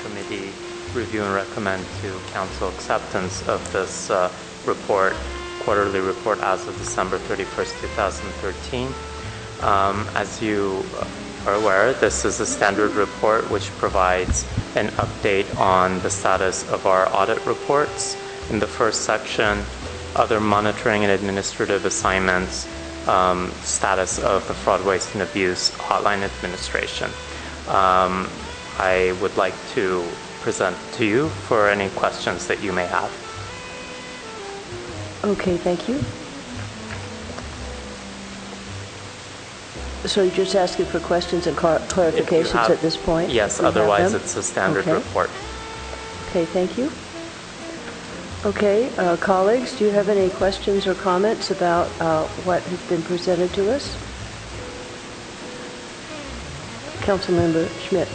Committee review and recommend to Council acceptance of this quarterly report as of December 31st, 2013. As you are aware, this is a standard report which provides an update on the status of our audit reports. In the first section, other monitoring and administrative assignments, status of the fraud, waste, and abuse hotline administration. I would like to present to you for any questions that you may have. Okay, thank you. So you're just asking for questions and clarifications at this point? Yes, otherwise it's a standard report. Okay, thank you. Okay, colleagues, do you have any questions or comments about what has been presented to us? Councilmember Schmidt.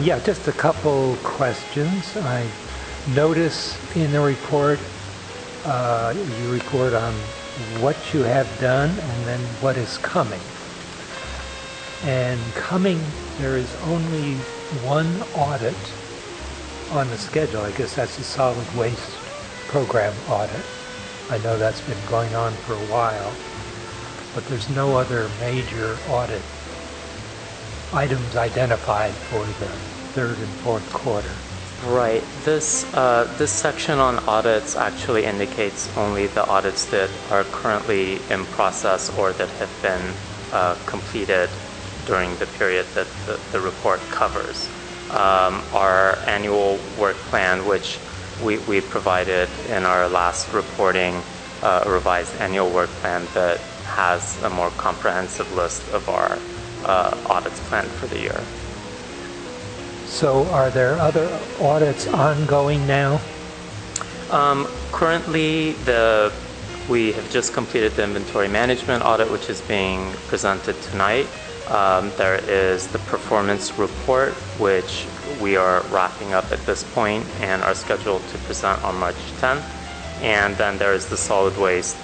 Yeah, just a couple questions. I notice in the report, you report on what you have done and then what is coming. And coming, there is only one audit on the schedule. I guess that's the solid waste program audit. I know that's been going on for a while, but there's no other major audit items identified for the third and fourth quarter. Right. This section on audits actually indicates only the audits that are currently in process or that have been completed during the period that the report covers. Our annual work plan, which we provided in our last reporting, a revised annual work plan that has a more comprehensive list of our audits planned for the year. So are there other audits ongoing now? Currently, we have just completed the inventory management audit, which is being presented tonight. There is the performance report, which we are wrapping up at this point and are scheduled to present on March 10th. And then there is the solid waste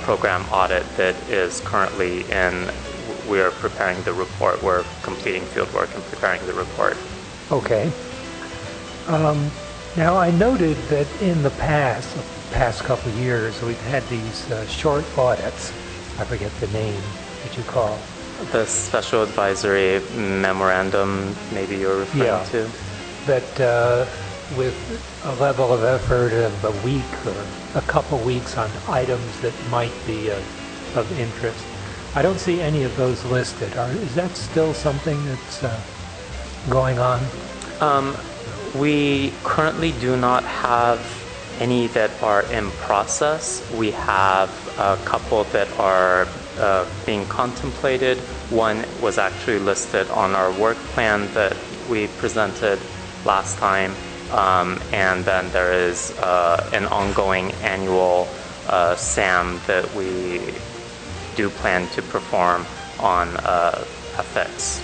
program audit that is currently in. We are preparing the report. We're completing field work and preparing the report. Okay. Now I noted that in the past couple of years, we've had these short audits. I forget the name that you call. The special advisory memorandum, maybe you're referring to? That with a level of effort of a week or a couple weeks on items that might be of interest. I don't see any of those listed. Is that still something that's going on? We currently do not have any that are in process. We have a couple that are being contemplated. One was actually listed on our work plan that we presented last time. And then there is an ongoing annual SAM that we do plan to perform on ethics.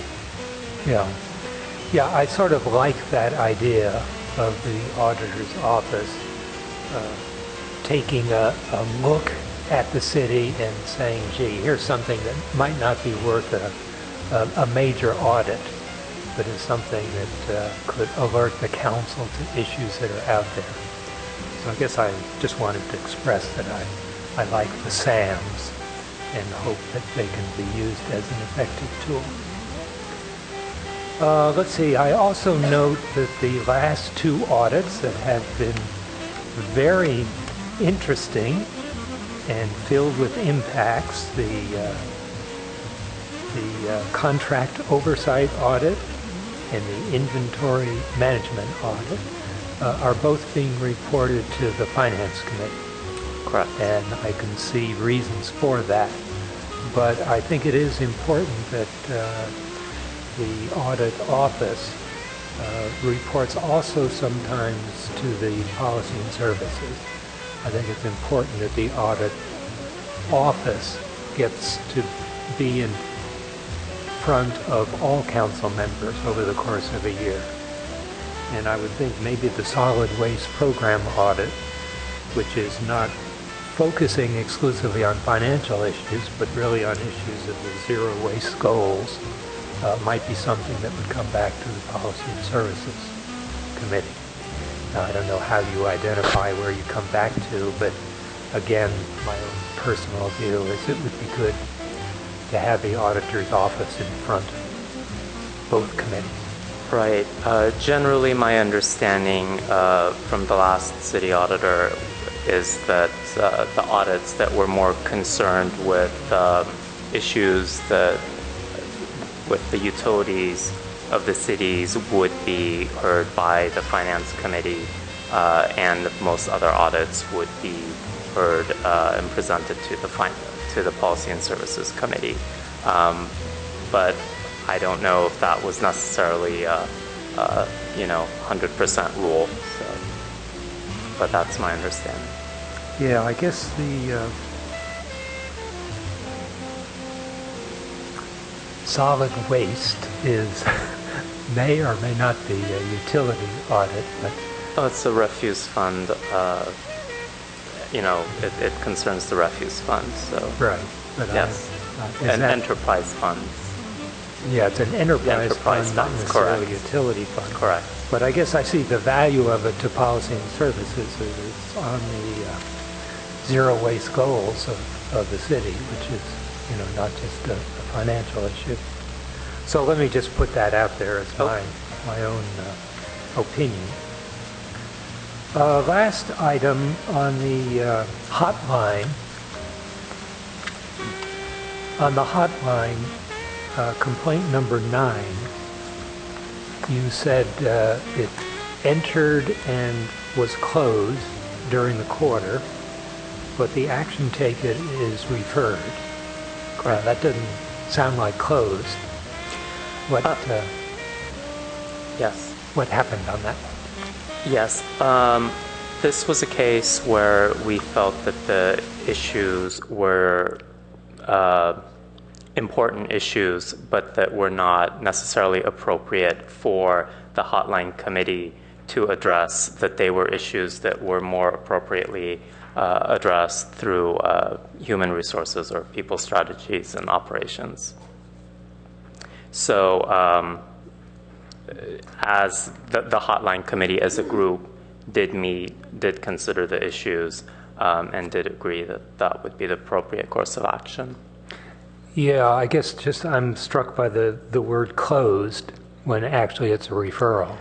Yeah, I sort of like that idea of the auditor's office taking a look at the city and saying, gee, here's something that might not be worth a major audit, but is something that could alert the council to issues that are out there. So I guess I just wanted to express that I like the SAMs and hope that they can be used as an effective tool. Let's see, I also note that the last two audits that have been very interesting and filled with impacts, the contract oversight audit and the inventory management audit are both being reported to the Finance Committee. Correct. And I can see reasons for that. But I think it is important that the audit office reports also sometimes to the policy and services. I think it's important that the audit office gets to be in front of all council members over the course of a year. And I would think maybe the solid waste program audit, which is not focusing exclusively on financial issues, but really on issues of the zero waste goals, might be something that would come back to the Policy and Services Committee. Now, I don't know how you identify where you come back to, but again, my own personal view is it would be good to have the auditor's office in front of both committees. Right. Generally, my understanding from the last city auditor is that the audits that were more concerned with issues that with the utilities of the cities would be heard by the Finance Committee, and most other audits would be heard and presented to the Policy and Services Committee. But I don't know if that was necessarily a 100% rule. So, but that's my understanding. Yeah, I guess the solid waste is may or may not be a utility audit, but it's a refuse fund. It concerns the refuse fund. So right, but yes, an enterprise fund. Yeah, it's an enterprise fund, not necessarily a utility fund. Correct. But I guess I see the value of it to Policy and Services is on the zero waste goals of the city, which is, not just a financial issue. So let me just put that out there as my own opinion. Last item on the hotline. On the hotline, complaint number 9, you said it entered and was closed during the quarter, but the action taken is referred. That doesn't sound like closed. What? Yes. What happened on that one? Yes. This was a case where we felt that the issues were important issues, but that were not necessarily appropriate for the hotline committee to address, that they were issues that were more appropriately addressed through human resources or people strategies and operations. So as the hotline committee as a group did consider the issues and did agree that that would be the appropriate course of action. Yeah, I guess just I'm struck by the word closed when actually it's a referral.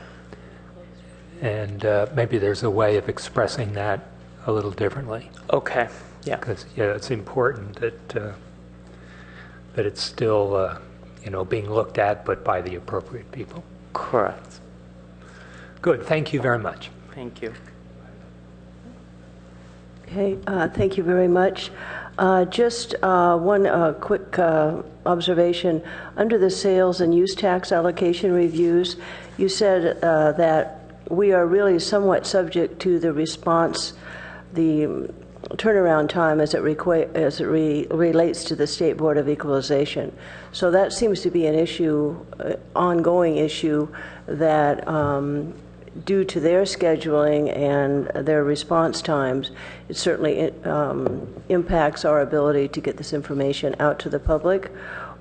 And maybe there's a way of expressing that a little differently. Okay, yeah. Because, it's important that it's still, being looked at, but by the appropriate people. Correct. Good, thank you very much. Thank you. Okay, thank you very much. Just one quick observation. Under the sales and use tax allocation reviews, you said that we are really somewhat subject to the response, the turnaround time as it relates to the State Board of Equalization. So that seems to be an issue, ongoing issue, that due to their scheduling and their response times, it certainly impacts our ability to get this information out to the public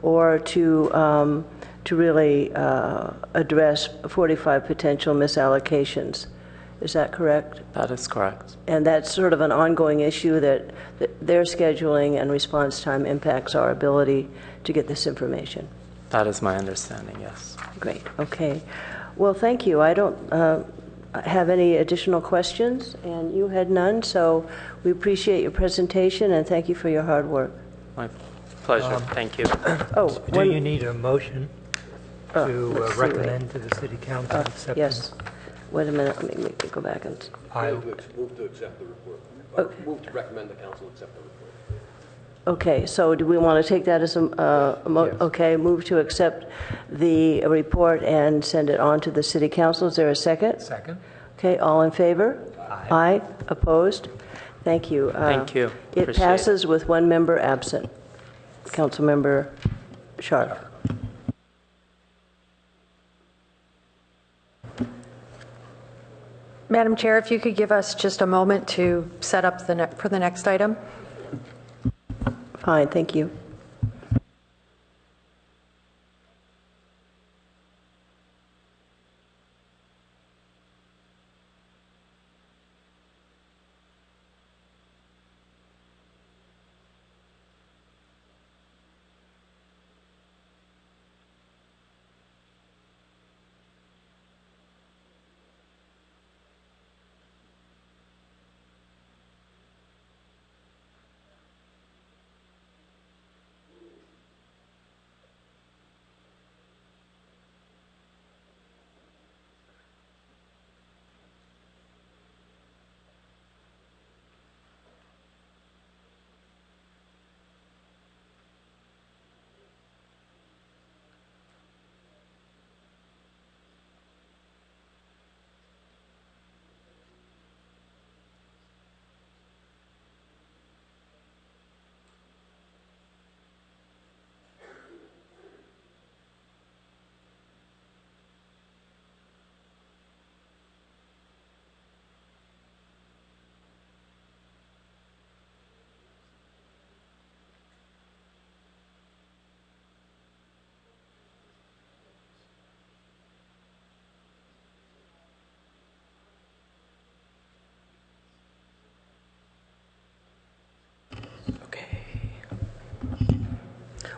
or to really address 45 potential misallocations. Is that correct? That is correct. And that's sort of an ongoing issue that their scheduling and response time impacts our ability to get this information. That is my understanding, yes. Great, okay. Well, thank you. I don't have any additional questions, and you had none, so we appreciate your presentation, and thank you for your hard work. My pleasure. Thank you. Do you need a motion to recommend to the City Council acceptance? Yes. Wait a minute. Let me go back and... Move to accept the report. Okay. Move to recommend the council accept the report. Okay, so do we want to take that as a Yes. okay, move to accept the report and send it on to the City Council. Is there a second? Second. Okay, all in favor? Aye. Opposed? Thank you. Thank you. It Appreciate passes with one member absent. Councilmember Sharp. Madam Chair, if you could give us just a moment to set up for the next item. Fine, thank you.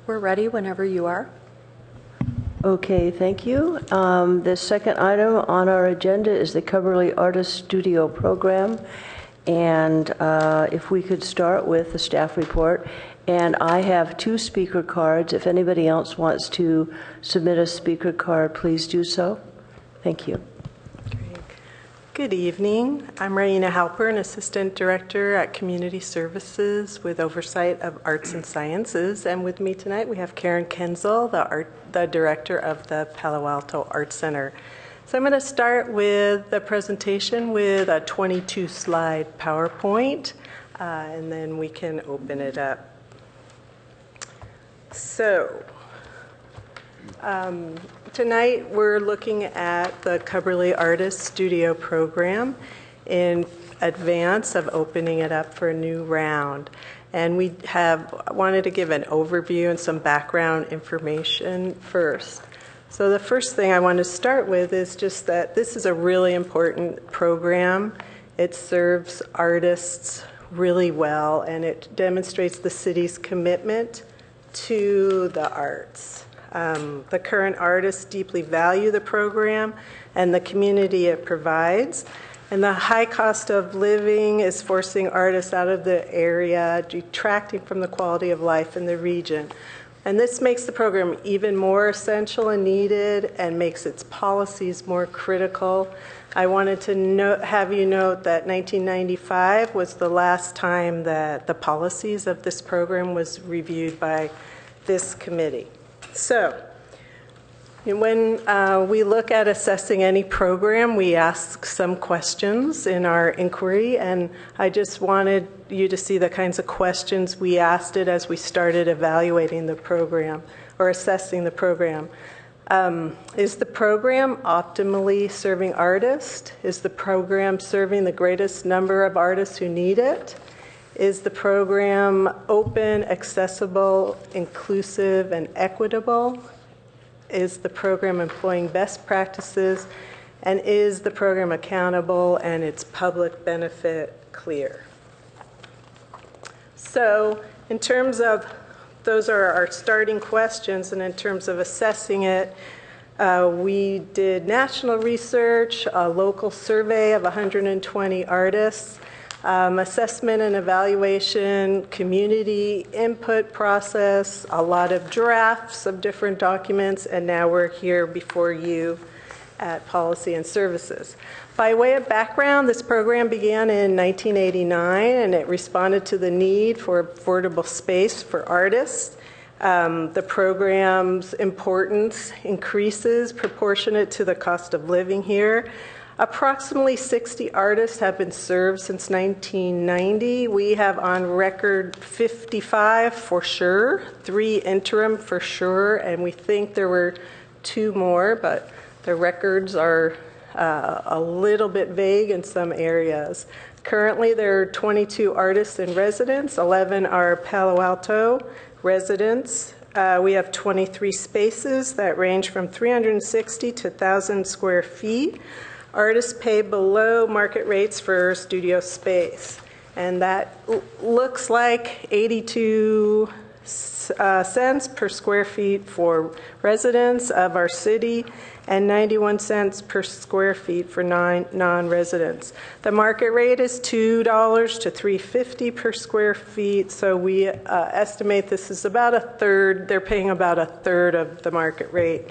We're ready whenever you are. Okay, thank you. The second item on our agenda is the Coverly Artist Studio Program. And if we could start with the staff report. And I have 2 speaker cards. If anybody else wants to submit a speaker card, please do so. Thank you. Good evening. I'm Raina Halper, an Assistant Director at Community Services with oversight of Arts and Sciences. And with me tonight we have Karen Kenzel, the Director of the Palo Alto Art Center. So I'm going to start with the presentation with a 22-slide PowerPoint, and then we can open it up. So tonight we're looking at the Coverly Artist Studio Program in advance of opening it up for a new round. And we have wanted to give an overview and some background information first. So the first thing I want to start with is just that this is a really important program. It serves artists really well, and it demonstrates the city's commitment to the arts. The current artists deeply value the program and the community it provides. And the high cost of living is forcing artists out of the area, detracting from the quality of life in the region. And this makes the program even more essential and needed and makes its policies more critical. I wanted to have you note that 1995 was the last time that the policies of this program was reviewed by this committee. So, when we look at assessing any program, we ask some questions in our inquiry, and I just wanted you to see the kinds of questions we asked it as we started evaluating the program or assessing the program. Is the program optimally serving artists? Is the program serving the greatest number of artists who need it? Is the program open, accessible, inclusive, and equitable? Is the program employing best practices? And is the program accountable and its public benefit clear? So in terms of, those are our starting questions, and in terms of assessing it, we did national research, a local survey of 120 artists, assessment and evaluation, community input process, a lot of drafts of different documents, and now we're here before you at Policy and Services. By way of background, this program began in 1989, and it responded to the need for affordable space for artists. The program's importance increases proportionate to the cost of living here. Approximately 60 artists have been served since 1990. We have on record 55 for sure, 3 interim for sure, and we think there were 2 more, but the records are a little bit vague in some areas. Currently, there are 22 artists in residence. 11 are Palo Alto residents. We have 23 spaces that range from 360 to 1,000 square feet. Artists pay below market rates for studio space, and that looks like 82 cents per square feet for residents of our city and 91 cents per square feet for non-residents. The market rate is $2 to $3.50 per square feet, so we estimate this is about a third. They're paying about a third of the market rate.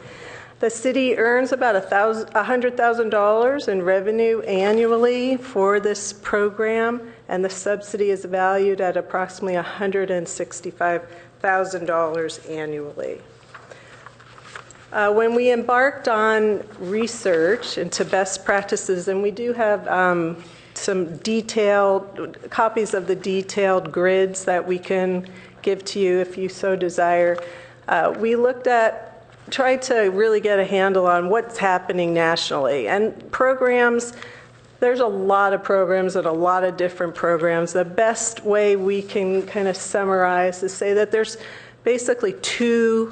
The city earns about $100,000 in revenue annually for this program, and the subsidy is valued at approximately $165,000 annually. When we embarked on research into best practices, and we do have some detailed copies of the detailed grids that we can give to you if you so desire, we tried to really get a handle on what's happening nationally. And programs, there's a lot of programs and a lot of different programs. The best way we can kind of summarize is say that there's basically 2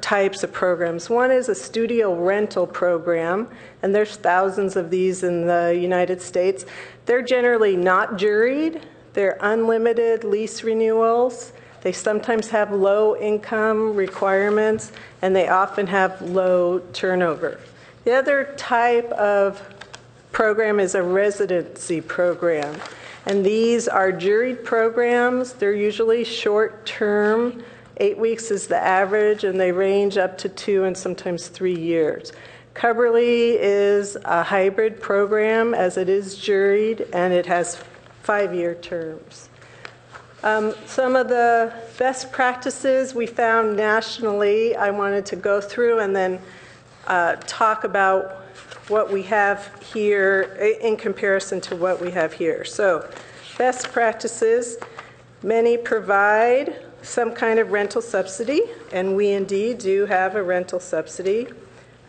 types of programs. One is a studio rental program, and there's thousands of these in the United States. They're generally not juried. They're unlimited lease renewals. They sometimes have low income requirements, and they often have low turnover. The other type of program is a residency program, and these are juried programs. They're usually short-term. 8 weeks is the average, and they range up to 2 and sometimes 3 years. Cubberley is a hybrid program, as it is juried, and it has 5-year terms. Some of the best practices we found nationally, I wanted to go through and then talk about what we have here in comparison to what we have here. So, best practices, many provide some kind of rental subsidy, and we indeed do have a rental subsidy.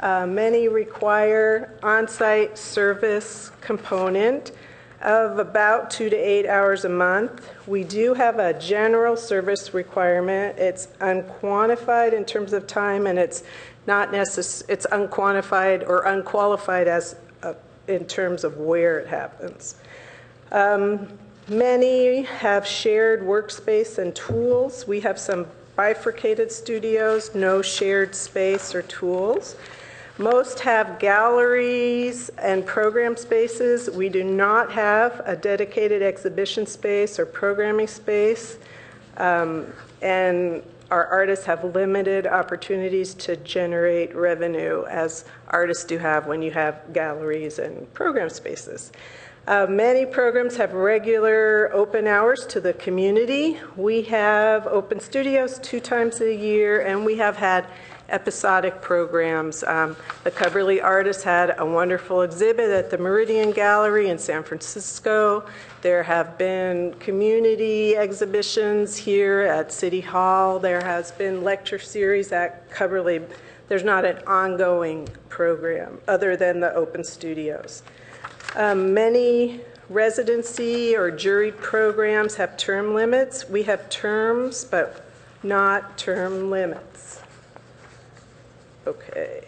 Many require on-site service component of about 2 to 8 hours a month. We do have a general service requirement. It's unquantified in terms of time, and it's not it's unquantified or unqualified as in terms of where it happens. Many have shared workspace and tools. We have some bifurcated studios, no shared space or tools. Most have galleries and program spaces. We do not have a dedicated exhibition space or programming space. And our artists have limited opportunities to generate revenue, as artists do have when you have galleries and program spaces. Many programs have regular open hours to the community. We have open studios 2 times a year, and we have had episodic programs. The Cubberley artists had a wonderful exhibit at the Meridian Gallery in San Francisco. There have been community exhibitions here at City Hall. There has been lecture series at Cubberley. There's not an ongoing program other than the open studios. Many residency or jury programs have term limits. We have terms, but not term limits. Okay.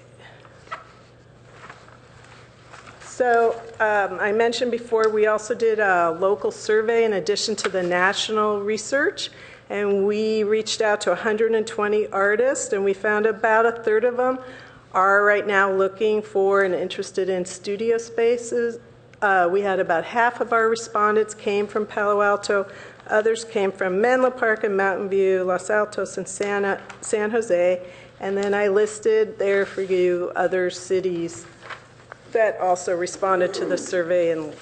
So I mentioned before, we also did a local survey in addition to the national research, and we reached out to 120 artists, and we found about 1/3 of them are right now looking for and interested in studio spaces. We had about half of our respondents came from Palo Alto. Others came from Menlo Park and Mountain View, Los Altos and San Jose. And then I listed there for you other cities that also responded to the survey in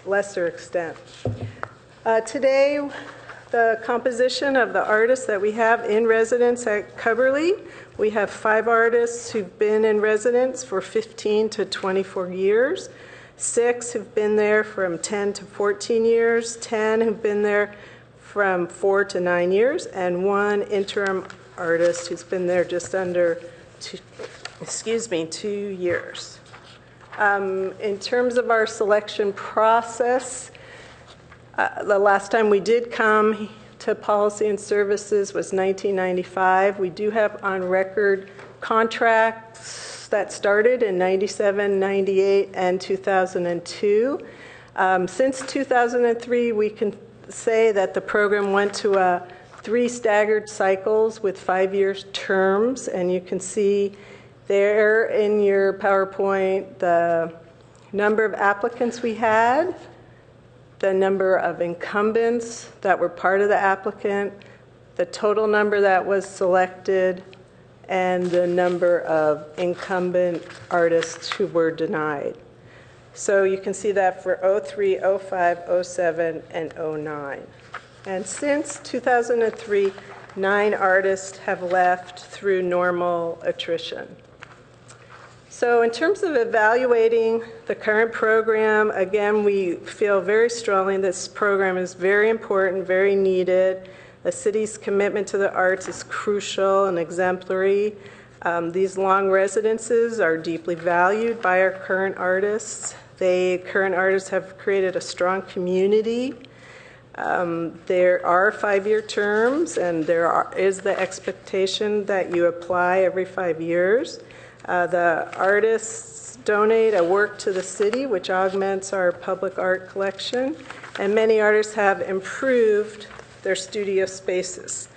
lesser extent. Today, the composition of the artists that we have in residence at Cubberley, we have 5 artists who've been in residence for 15 to 24 years, 6 who've been there from 10 to 14 years, 10 who've been there from 4 to 9 years, and 1 interim artist who's been there just under 2 years. In terms of our selection process, the last time we did come to Policy and Services was 1995. We do have on record contracts that started in 97, 98, and 2002. Since 2003, we can say that the program went to 3 staggered cycles with 5-year terms, and you can see there in your PowerPoint the number of applicants we had, the number of incumbents that were part of the applicant, the total number that was selected, and the number of incumbent artists who were denied. So you can see that for 03, 05, 07, and 09. And since 2003, 9 artists have left through normal attrition. So in terms of evaluating the current program, again, we feel very strongly this program is very important, very needed. The city's commitment to the arts is crucial and exemplary. These long residences are deeply valued by our current artists. Current artists have created a strong community. There are 5-year terms, and there is the expectation that you apply every 5 years. The artists donate a work to the city, which augments our public art collection, and many artists have improved their studio spaces.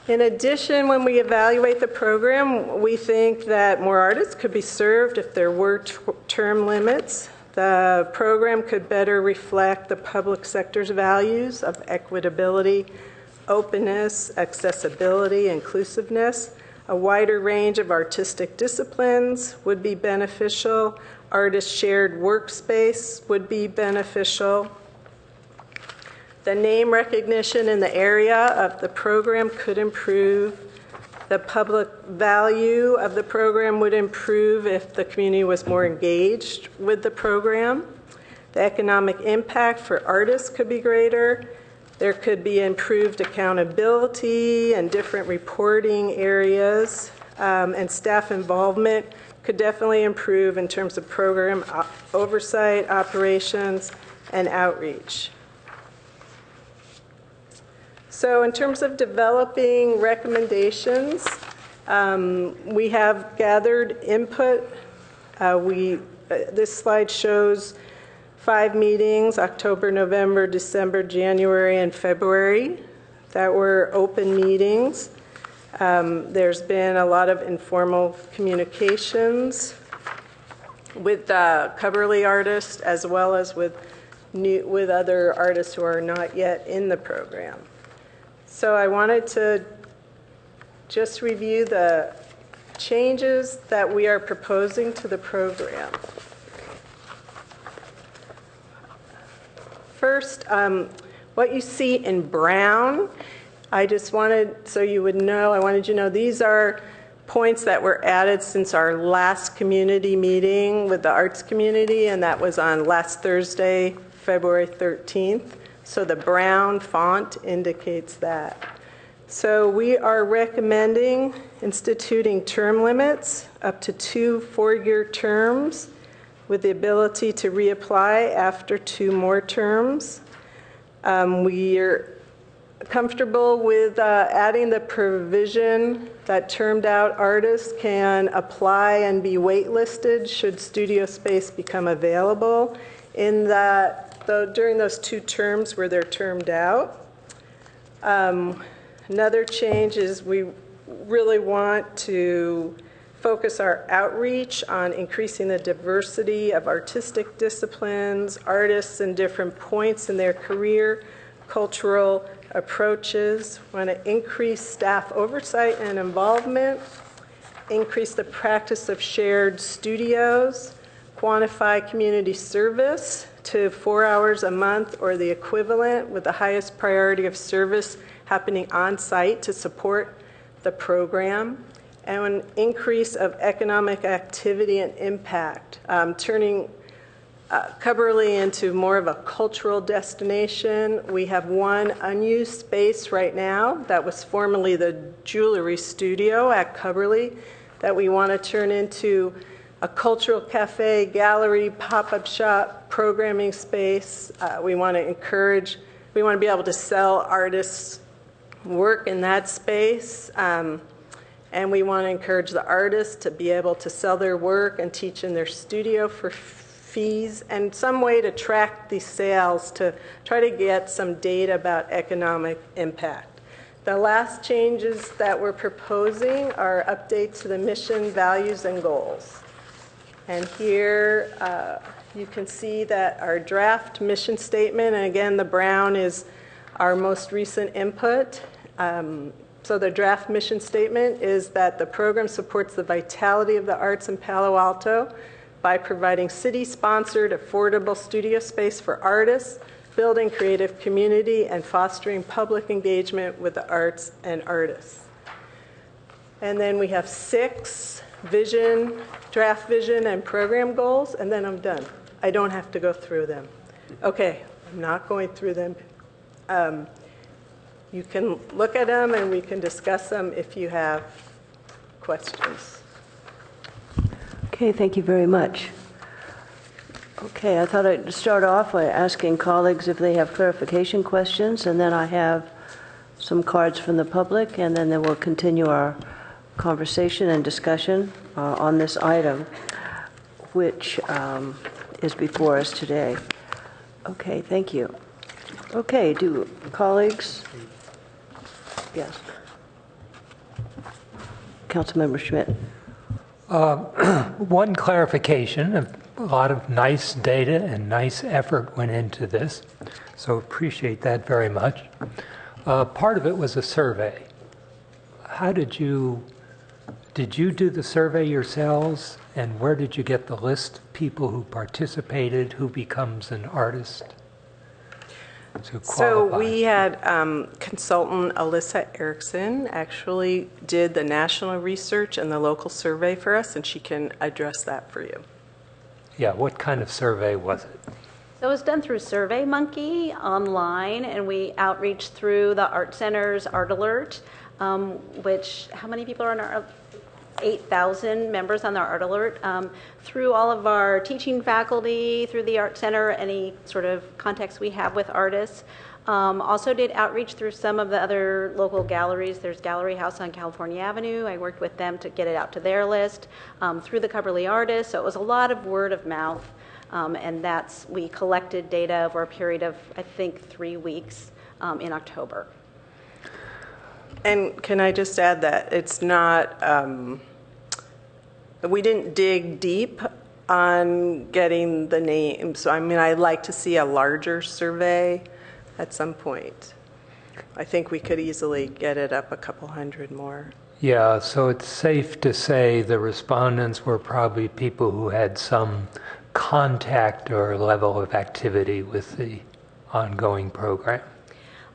In addition, when we evaluate the program, we think that more artists could be served if there were term limits. The program could better reflect the public sector's values of equitability, openness, accessibility, inclusiveness. A wider range of artistic disciplines would be beneficial. Artist shared workspace would be beneficial. The name recognition in the area of the program could improve. The public value of the program would improve if the community was more engaged with the program. The economic impact for artists could be greater. There could be improved accountability and different reporting areas, and staff involvement could definitely improve in terms of program oversight, operations, and outreach. So in terms of developing recommendations, we have gathered input. This slide shows 5 meetings, October, November, December, January, and February, that were open meetings. There's been a lot of informal communications with Coverly artists as well as with other artists who are not yet in the program. So I wanted to just review the changes that we are proposing to the program. First, what you see in brown, I just wanted, so you would know, I wanted you to know these are points that were added since our last community meeting with the arts community, and that was on last Thursday, February 13th. So the brown font indicates that. So we are recommending instituting term limits up to 2 4-year terms with the ability to reapply after 2 more terms. We are comfortable with adding the provision that termed out artists can apply and be waitlisted should studio space become available in that during those 2 terms where they're termed out. Another change is we really want to focus our outreach on increasing the diversity of artistic disciplines, artists in different points in their career, cultural approaches. We want to increase staff oversight and involvement, increase the practice of shared studios, quantify community service to 4 hours a month or the equivalent, with the highest priority of service happening on site to support the program, and an increase of economic activity and impact, turning Coverly into more of a cultural destination. We have 1 unused space right now that was formerly the jewelry studio at Coverly that we want to turn into a cultural cafe, gallery, pop-up shop, programming space. We want to be able to sell artists' work in that space. And we want to encourage the artists to be able to sell their work and teach in their studio for fees, and some way to track these sales to try to get some data about economic impact. The last changes that we're proposing are updates to the mission, values, and goals. And here you can see that our draft mission statement, and again, the brown is our most recent input. So the draft mission statement is that the program supports the vitality of the arts in Palo Alto by providing city-sponsored, affordable studio space for artists, building creative community, and fostering public engagement with the arts and artists. And then we have 6 draft vision and program goals, and then I'm done. I don't have to go through them. Okay, I'm not going through them. You can look at them and we can discuss them if you have questions. Okay, thank you very much. Okay, I thought I'd start off by asking colleagues if they have clarification questions, and then I have some cards from the public, and then we'll continue our conversation and discussion on this item, which is before us today. Okay, thank you. Okay, do colleagues? Yes. Councilmember Schmidt. One clarification, a lot of nice data and nice effort went into this, so appreciate that very much. Part of it was a survey. How did you do the survey yourselves, and where did you get the list of people who participated, who becomes an artist? So we had consultant Alyssa Erickson actually did the national research and the local survey for us, and she can address that for you. Yeah, what kind of survey was it? So it was done through SurveyMonkey online, and we outreach through the Art Center's Art Alert, which, how many people are on our 8,000 members on our Art Alert, through all of our teaching faculty, through the Art Center, any sort of contacts we have with artists. Also did outreach through some of the other local galleries. There's Gallery House on California Avenue. I worked with them to get it out to their list, through the Coverly Artists. So it was a lot of word of mouth, and we collected data over a period of, I think, 3 weeks in October. And can I just add that it's not, we didn't dig deep on getting the names. So, I mean, I'd like to see a larger survey at some point. I think we could easily get it up a couple hundred more. Yeah, so it's safe to say the respondents were probably people who had some contact or level of activity with the ongoing program.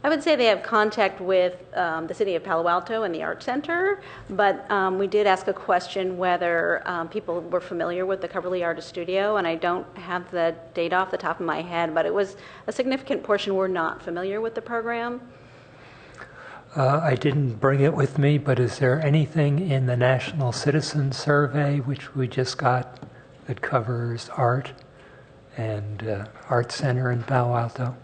I would say they have contact with the city of Palo Alto and the Art Center, but we did ask a question whether people were familiar with the Coverly Artist Studio, and I don't have the data off the top of my head, but it was a significant portion were not familiar with the program. I didn't bring it with me, but is there anything in the National Citizen Survey, which we just got, that covers art and Art Center in Palo Alto?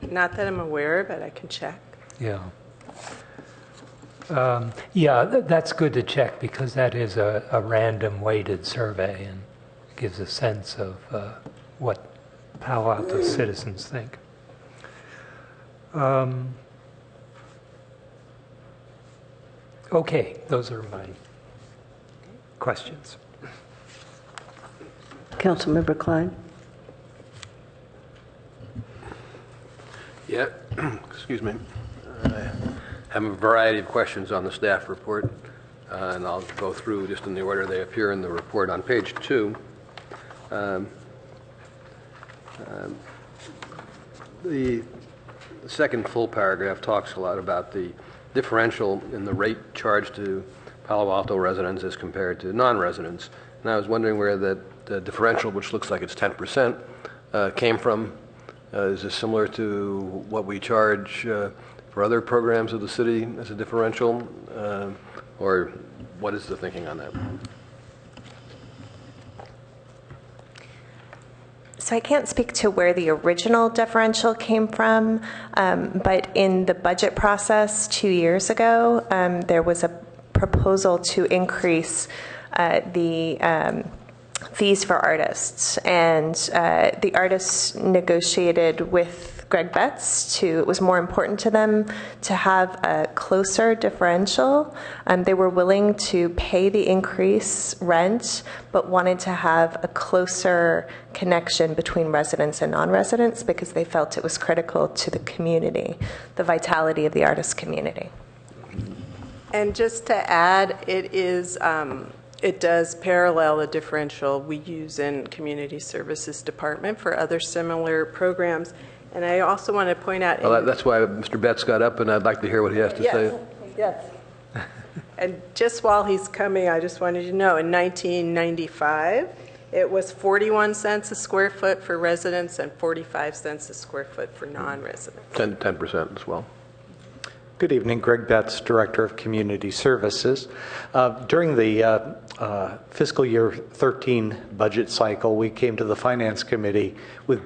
Not that I'm aware, but I can check. Yeah. That's good to check because that is a random weighted survey and gives a sense of what Palo Alto citizens think. Okay, those are my questions. Councilmember Klein. Yeah, excuse me. I have a variety of questions on the staff report, and I'll go through just in the order they appear in the report. On page 2, the second full paragraph talks a lot about the differential in the rate charged to Palo Alto residents as compared to non-residents. And I was wondering where the differential, which looks like it's 10%, came from. Is this similar to what we charge for other programs of the city as a differential? Or what is the thinking on that? So I can't speak to where the original differential came from, but in the budget process 2 years ago, there was a proposal to increase the fees for artists, and the artists negotiated with Greg Betts it was more important to them to have a closer differential. They were willing to pay the increase rent, but wanted to have a closer connection between residents and non-residents because they felt it was critical to the community, the vitality of the artist community. And just to add, it does parallel the differential we use in Community Services Department for other similar programs. And I also want to point out... Well, that's why Mr. Betts got up, and I'd like to hear what he has to say. Yes. And just while he's coming, I just wanted you to know, in 1995, it was 41 cents a square foot for residents and 45 cents a square foot for non-residents. 10% as well. Good evening, Greg Betts, Director of Community Services. During the fiscal year 13 budget cycle, we came to the Finance Committee with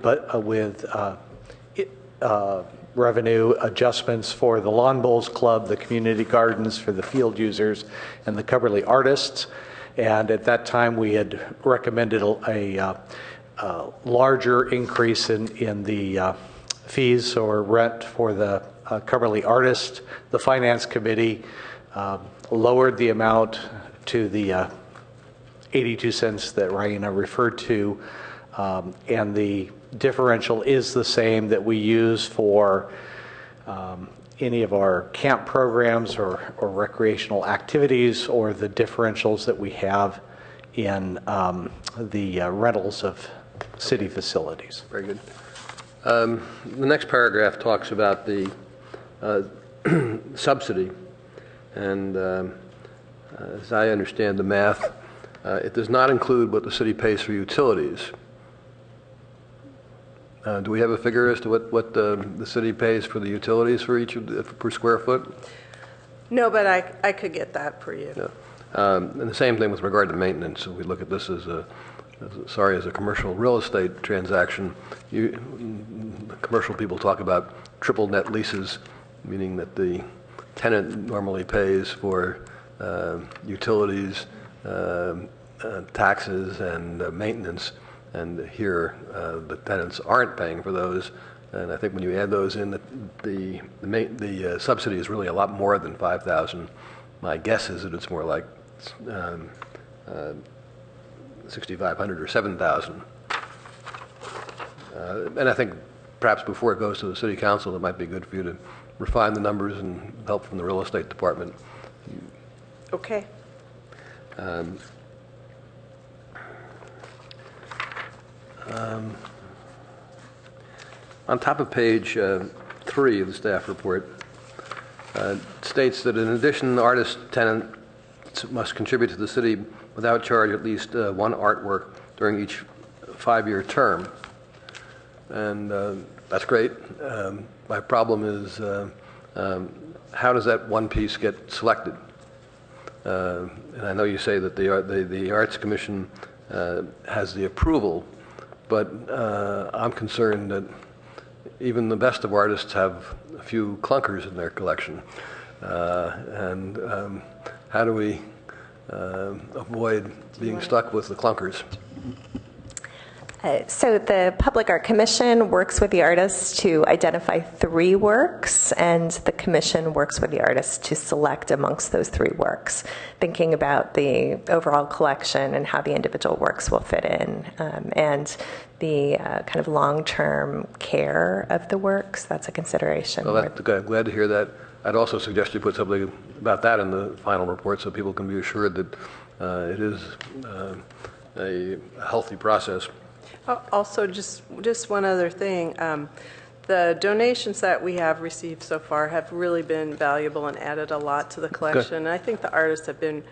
revenue adjustments for the Lawn Bowls Club, the community gardens for the field users, and the Coverly Artists. And at that time, we had recommended a larger increase in the fees or rent for the Coverly artist. The Finance Committee lowered the amount to the 82 cents that Raina referred to, and the differential is the same that we use for any of our camp programs or recreational activities, or the differentials that we have in the rentals of city facilities. Very good. The next paragraph talks about the subsidy, and as I understand the math, it does not include what the city pays for utilities. Do we have a figure as to what the city pays for the utilities for each per square foot? No, but I could get that for you. Yeah. And the same thing with regard to maintenance. If we look at this as a commercial real estate transaction, commercial people talk about triple net leases, meaning that the tenant normally pays for utilities, taxes, and maintenance, and here the tenants aren't paying for those. And I think when you add those in, the subsidy is really a lot more than $5,000. My guess is that it's more like $6,500 or $7,000. And I think perhaps before it goes to the city council, it might be good for you to refine the numbers and help from the real estate department. Okay. On top of page 3 of the staff report, states that in addition, artist tenants must contribute to the city without charge at least one artwork during each 5-year term. And that's great. My problem is how does that one piece get selected? And I know you say that the Arts Commission has the approval, but I'm concerned that even the best of artists have a few clunkers in their collection. And how do we avoid being stuck with the clunkers? So the Public Art Commission works with the artists to identify 3 works, and the commission works with the artists to select amongst those 3 works, thinking about the overall collection and how the individual works will fit in, and the kind of long-term care of the works. That's a consideration. Well, I'm glad to hear that. I'd also suggest you put something about that in the final report so people can be assured that it is a healthy process. Also, just one other thing. The donations that we have received so far have really been valuable and added a lot to the collection. And I think the artists have been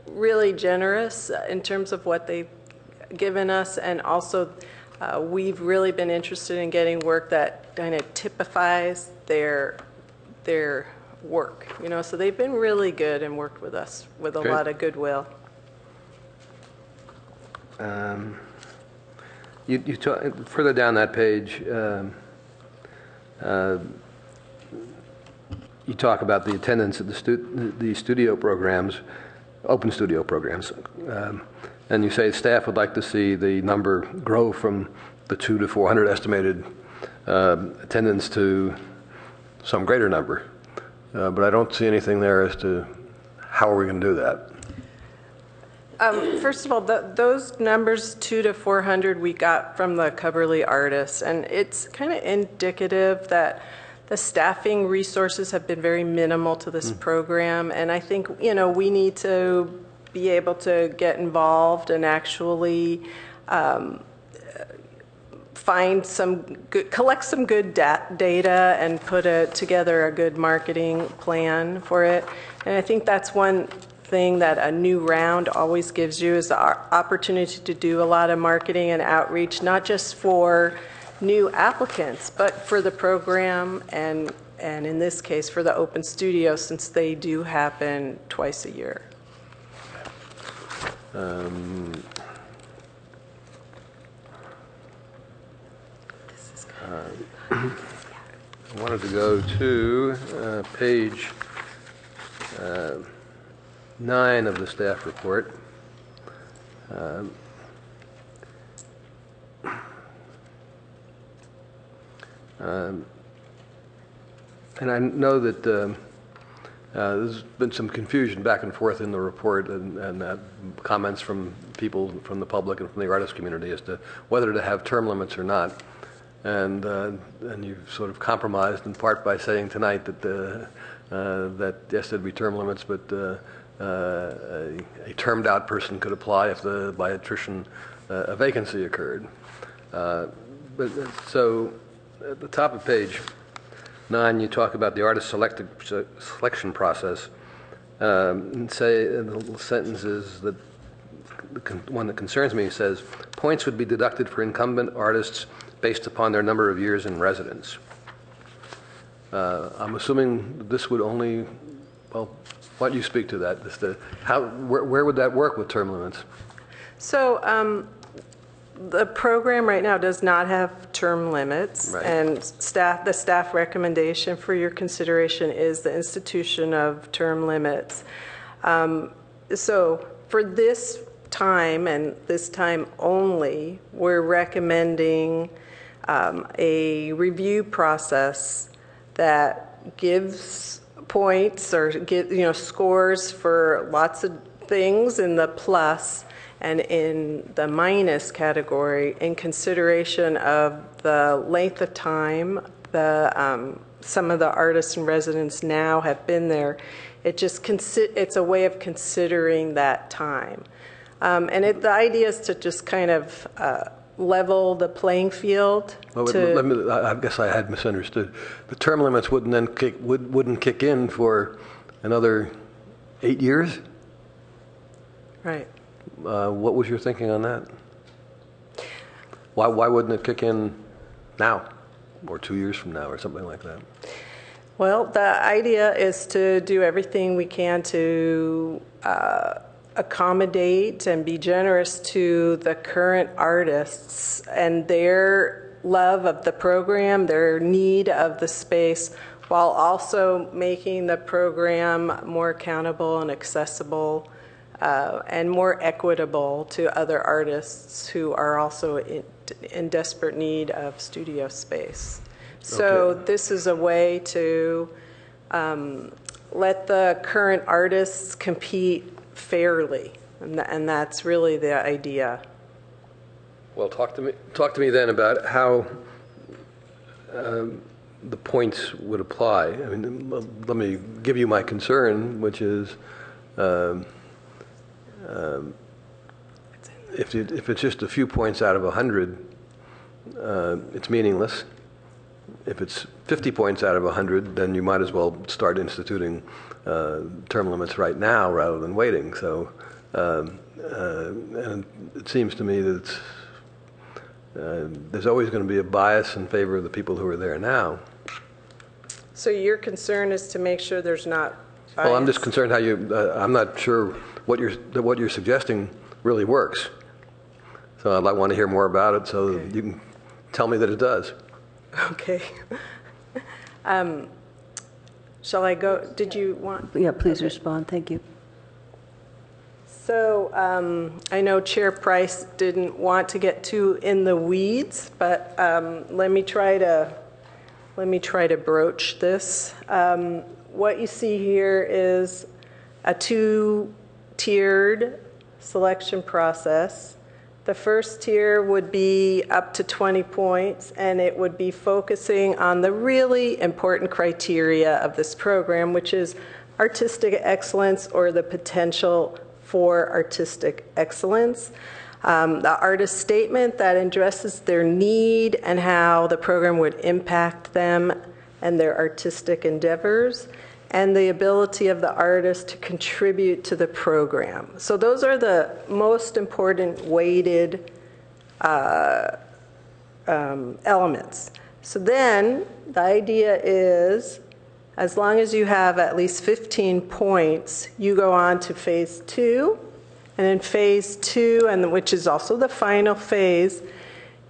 really generous in terms of what they've given us, and also we've really been interested in getting work that kind of typifies their work. So they've been really good and worked with us with a lot of goodwill. You talk, further down that page, you talk about the attendance at the studio programs, open studio programs, and you say staff would like to see the number grow from the 200 to 400 estimated attendance to some greater number. But I don't see anything there as to how are we going to do that. First of all, those numbers 200 to 400 we got from the Coverly artists, and it's kind of indicative that the staffing resources have been very minimal to this program, and I think we need to be able to get involved and actually collect some good data and put together a good marketing plan for it. And I think that's one thing that a new round always gives you, is the opportunity to do a lot of marketing and outreach, not just for new applicants, but for the program, and in this case for the open studio, since they do happen twice a year. I wanted to go to page 9 of the staff report. And I know that there's been some confusion back and forth in the report and comments from people from the public and from the artist community as to whether to have term limits or not. And you've sort of compromised in part by saying tonight that that yes, there'd be term limits, but a termed out person could apply if by attrition a vacancy occurred. So at the top of page 9, you talk about the artist selection process, and say in the little sentences that one that concerns me says points would be deducted for incumbent artists based upon their number of years in residence. I'm assuming this would only, well, why don't you speak to that? Where would that work with term limits? So the program right now does not have term limits, right. And the staff recommendation for your consideration is the institution of term limits. So for this time and this time only, we're recommending a review process that gives points or scores for lots of things in the plus and in the minus category in consideration of the length of time some of the artists and residents now have been there. It's a way of considering that time. And the idea is to just kind of level the playing field. Well, I guess I had misunderstood. The term limits wouldn't kick in for another 8 years? Right. What was your thinking on that? Why wouldn't it kick in now or 2 years from now or something like that? Well, the idea is to do everything we can to accommodate and be generous to the current artists and their love of the program, their need of the space, while also making the program more accountable and accessible and more equitable to other artists who are also in desperate need of studio space. So this is a way to let the current artists compete fairly, and that's really the idea. Well, talk to me then about how the points would apply. I mean, let me give you my concern, which is if it's just a few points out of 100, it's meaningless. If it's 50 points out of 100, then you might as well start instituting term limits right now rather than waiting. So, and it seems to me that there's always going to be a bias in favor of the people who are there now. So your concern is to make sure there's not bias? Well, I'm just concerned how you. I'm not sure what you're suggesting really works. So I want to hear more about it so that you can tell me that it does. Okay. Shall I go? Did you want? Yeah, please respond. Thank you. So I know Chair Price didn't want to get too in the weeds, but let me try to broach this. What you see here is a two-tiered selection process. The first tier would be up to 20 points, and it would be focusing on the really important criteria of this program, which is artistic excellence or the potential for artistic excellence. The artist statement that addresses their need and how the program would impact them and their artistic endeavors, and the ability of the artist to contribute to the program. So those are the most important weighted elements. So then the idea is, as long as you have at least 15 points, you go on to phase 2. And in phase 2, and which is also the final phase,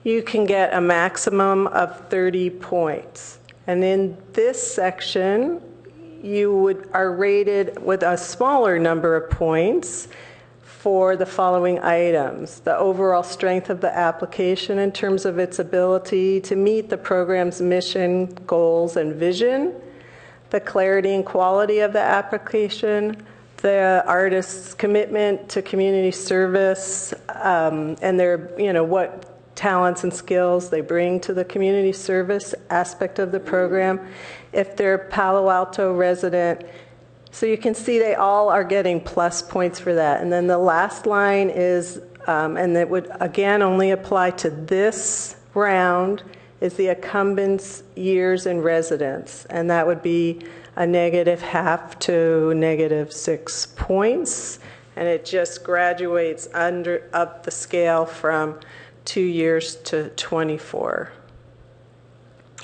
you can get a maximum of 30 points. And in this section, you are rated with a smaller number of points for the following items: the overall strength of the application in terms of its ability to meet the program's mission, goals, and vision, the clarity and quality of the application, the artist's commitment to community service, and their, what talents and skills they bring to the community service aspect of the program. If they're Palo Alto resident, so you can see they all are getting plus points for that. And then the last line is, and that would again only apply to this round, is the incumbent's years in residence. And that would be a -0.5 to -6 points. And it just graduates up the scale from 2 years to 24.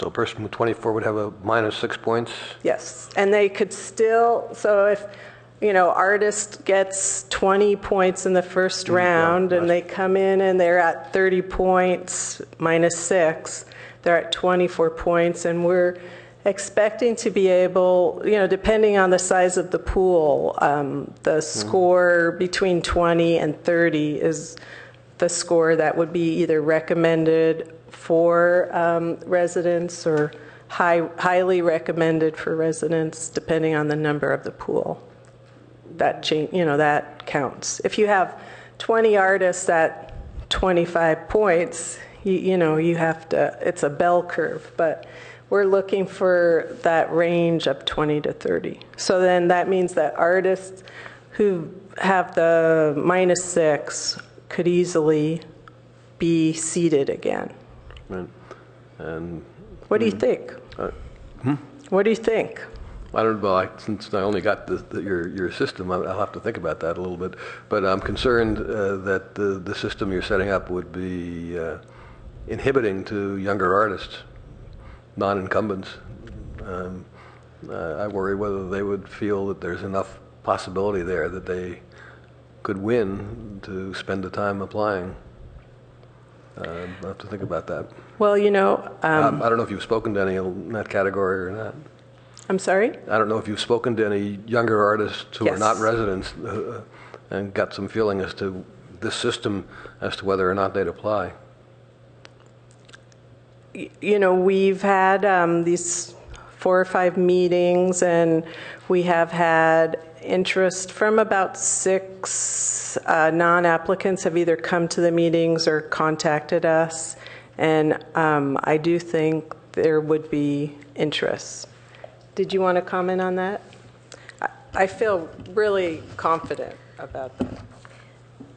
So a person with 24 would have a -6 points? Yes, and they could still, so if, artist gets 20 points in the first round and they come in and they're at 30 points, -6, they're at 24 points, and we're expecting to be able, depending on the size of the pool, the score between 20 and 30 is the score that would be either recommended for residents or highly recommended for residents, depending on the number of the pool. That that counts. If you have 20 artists at 25 points, you have to. It's a bell curve, but we're looking for that range of 20 to 30. So then that means that artists who have the -6 could easily be seated again. And what do you think? What do you think? I don't know. Since I only got your system, I'll have to think about that a little bit. But I'm concerned that the system you're setting up would be inhibiting to younger artists, non-incumbents. I worry whether they would feel that there's enough possibility there that they could win to spend the time applying. I'll have to think about that. Well, I don't know if you've spoken to any in that category or not. I'm sorry? I don't know if you've spoken to any younger artists who are not residents and got some feeling as to this system as to whether or not they'd apply. We've had these 4 or 5 meetings, and we have had interest from about 6 non-applicants have either come to the meetings or contacted us, and I do think there would be interest. Did you want to comment on that? I feel really confident about that.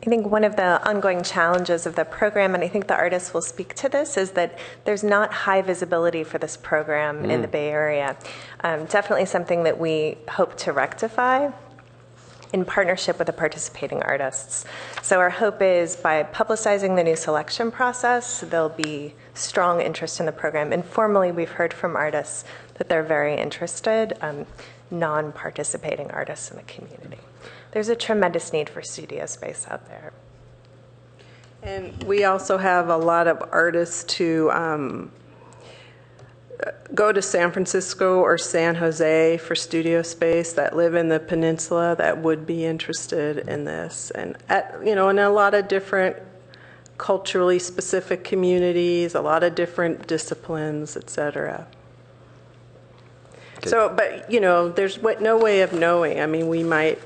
I think one of the ongoing challenges of the program, and I think the artists will speak to this, is that there's not high visibility for this program in the Bay Area. Definitely something that we hope to rectify in partnership with the participating artists. So our hope is by publicizing the new selection process, there'll be strong interest in the program. Informally, we've heard from artists that they're very interested, non-participating artists in the community. There's a tremendous need for studio space out there. And we also have a lot of artists who go to San Francisco or San Jose for studio space that live in the peninsula that would be interested in this. And in a lot of different culturally specific communities, a lot of different disciplines, et cetera. Okay. So, but there's no way of knowing. I mean, we might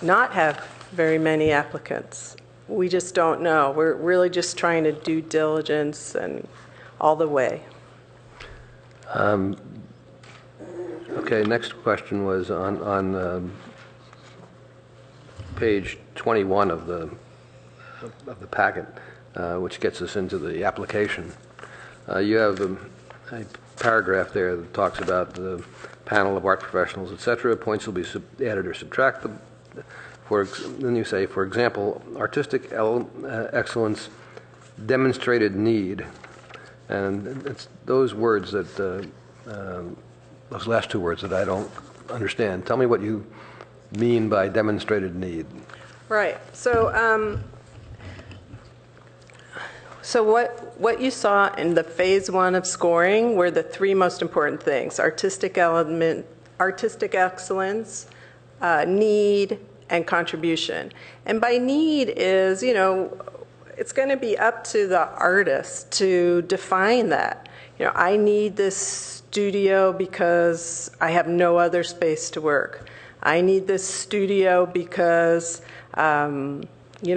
not have very many applicants. We just don't know. We're really just trying to do diligence and all the way. Okay, next question was on page 21 of the packet, which gets us into the application. You have a paragraph there that talks about the panel of art professionals, etc. Points will be added or subtracted. Then you say, for example, artistic excellence, demonstrated need. And it's those words that, those last 2 words that I don't understand. Tell me what you mean by demonstrated need. Right. So, what you saw in the phase 1 of scoring were the 3 most important things: artistic excellence, need, and contribution. And by need is, it's going to be up to the artist to define that. I need this studio because I have no other space to work. I need this studio because,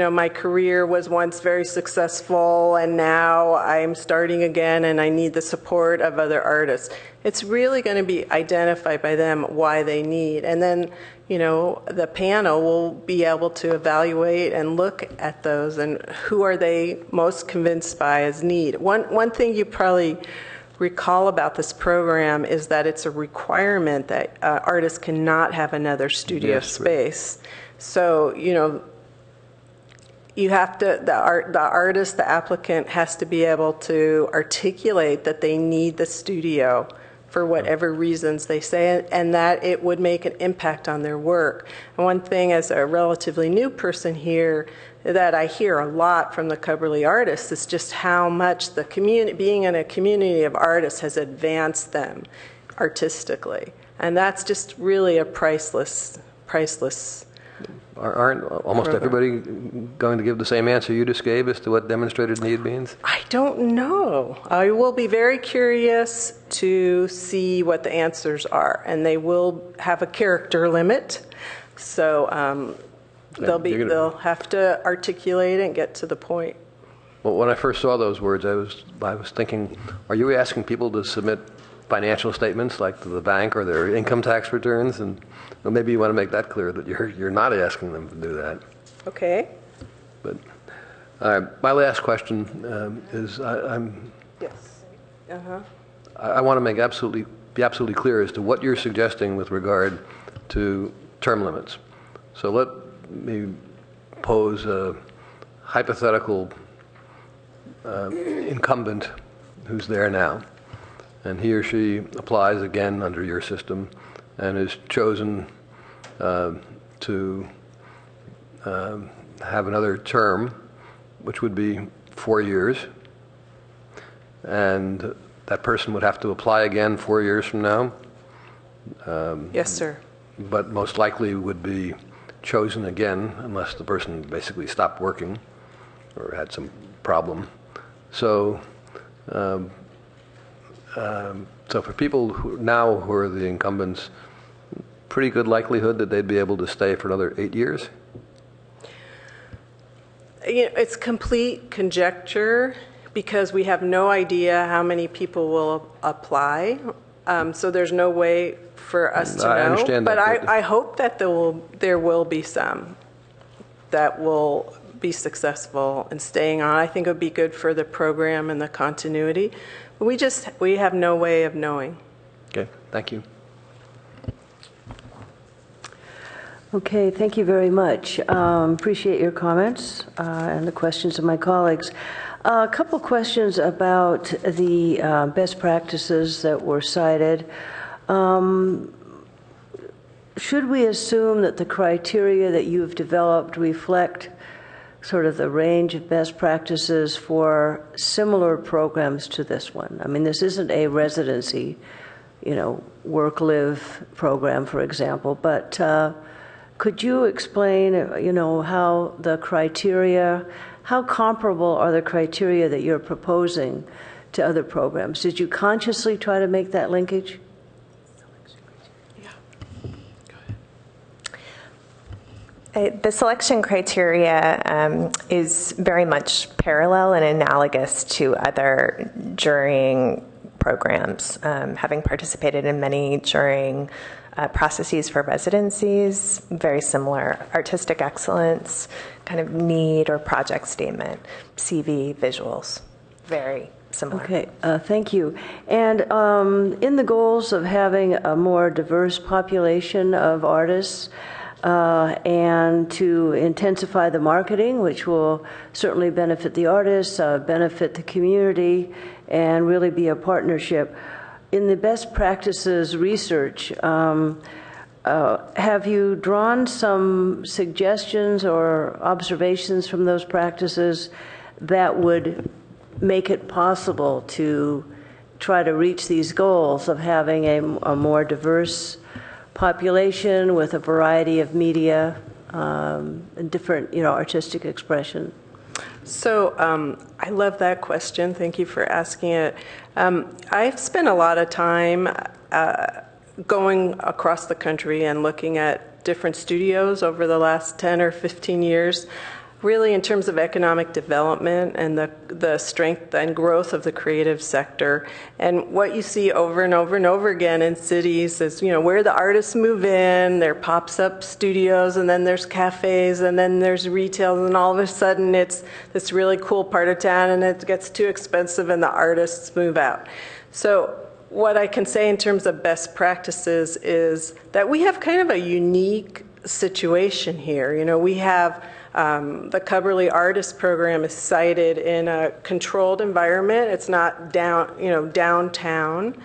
my career was once very successful and now I'm starting again and I need the support of other artists. It's really going to be identified by them why they need. And then, the panel will be able to evaluate and look at those and who are they most convinced by as need. One thing you probably recall about this program is that it's a requirement that artists cannot have another studio space. So, you have to, the artist, the applicant has to be able to articulate that they need the studio for whatever reasons they say, and that it would make an impact on their work. And one thing as a relatively new person here that I hear a lot from the Cubberley artists is just how much the community, being in a community of artists, has advanced them artistically. And that's just really a priceless Aren't almost everybody going to give the same answer you just gave as to what demonstrated need means? I don't know. I will be very curious to see what the answers are, and they will have a character limit. So they'll have to articulate and get to the point. Well, when I first saw those words, I was thinking, are you asking people to submit financial statements like to the bank or their income tax returns? And well, maybe you want to make that clear that you're not asking them to do that. Okay. But my last question is Yes. I want to be absolutely clear as to what you're suggesting with regard to term limits. So let me pose a hypothetical incumbent who's there now, and he or she applies again under your system and is chosen to have another term, which would be 4 years, and that person would have to apply again 4 years from now. Yes, sir. But most likely would be chosen again unless the person basically stopped working or had some problem. So, so for people who are the incumbents, pretty good likelihood that they'd be able to stay for another 8 years? It's complete conjecture because we have no idea how many people will apply. So there's no way for us to know. I understand but that. I hope that there will be some that will be successful in staying on. I think it would be good for the program and the continuity. But we have no way of knowing. Okay, thank you. Okay, thank you very much. Appreciate your comments and the questions of my colleagues. A couple questions about the best practices that were cited. Should we assume that the criteria that you've developed reflect sort of the range of best practices for similar programs to this one? I mean, this isn't a residency, work-live program, for example, but could you explain, how the criteria, how comparable are the criteria that you're proposing to other programs? Did you consciously try to make that linkage? The selection criteria is very much parallel and analogous to other jurying programs. Having participated in many jurying processes for residencies, very similar. Artistic excellence, kind of need or project statement, CV, visuals, very similar. Okay, thank you. And in the goals of having a more diverse population of artists, and to intensify the marketing, which will certainly benefit the artists, benefit the community, and really be a partnership. In the best practices research, have you drawn some suggestions or observations from those practices that would make it possible to try to reach these goals of having a more diverse population with a variety of media and different, artistic expression? So I love that question. Thank you for asking it. I've spent a lot of time going across the country and looking at different studios over the last 10 or 15 years, really in terms of economic development and the strength and growth of the creative sector. And what you see over and over and over again in cities is, where the artists move in, there pops up studios, and then there's cafes, and then there's retail, and all of a sudden it's this really cool part of town, and it gets too expensive and the artists move out. So what I can say in terms of best practices is that we have kind of a unique situation here. We have the Cubberley Artist Program is sited in a controlled environment. It's not downtown,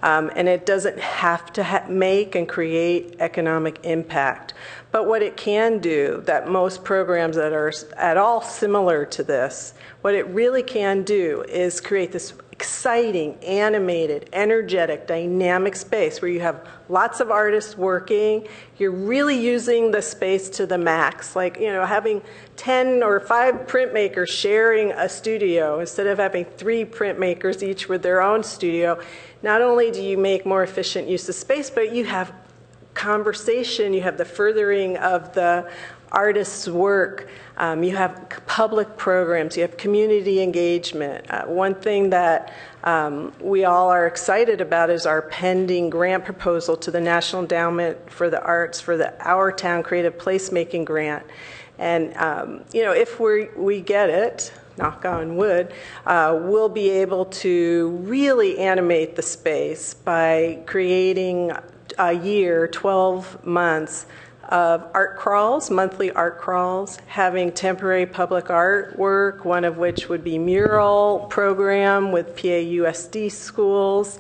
and it doesn't have to make and create economic impact. But what it can do, that most programs that are at all similar to this, what it really can do is create this exciting, animated, energetic, dynamic space where you have lots of artists working. You're really using the space to the max, like, having 10 or 5 printmakers sharing a studio instead of having 3 printmakers each with their own studio. Not only do you make more efficient use of space, but you have conversation, you have the furthering of the artist's work, you have public programs, you have community engagement. One thing that we all are excited about is our pending grant proposal to the National Endowment for the Arts for the Our Town Creative Placemaking Grant. And if we get it, knock on wood, we'll be able to really animate the space by creating a year, 12 months, of art crawls, monthly art crawls, having temporary public artwork, one of which would be mural program with PAUSD schools,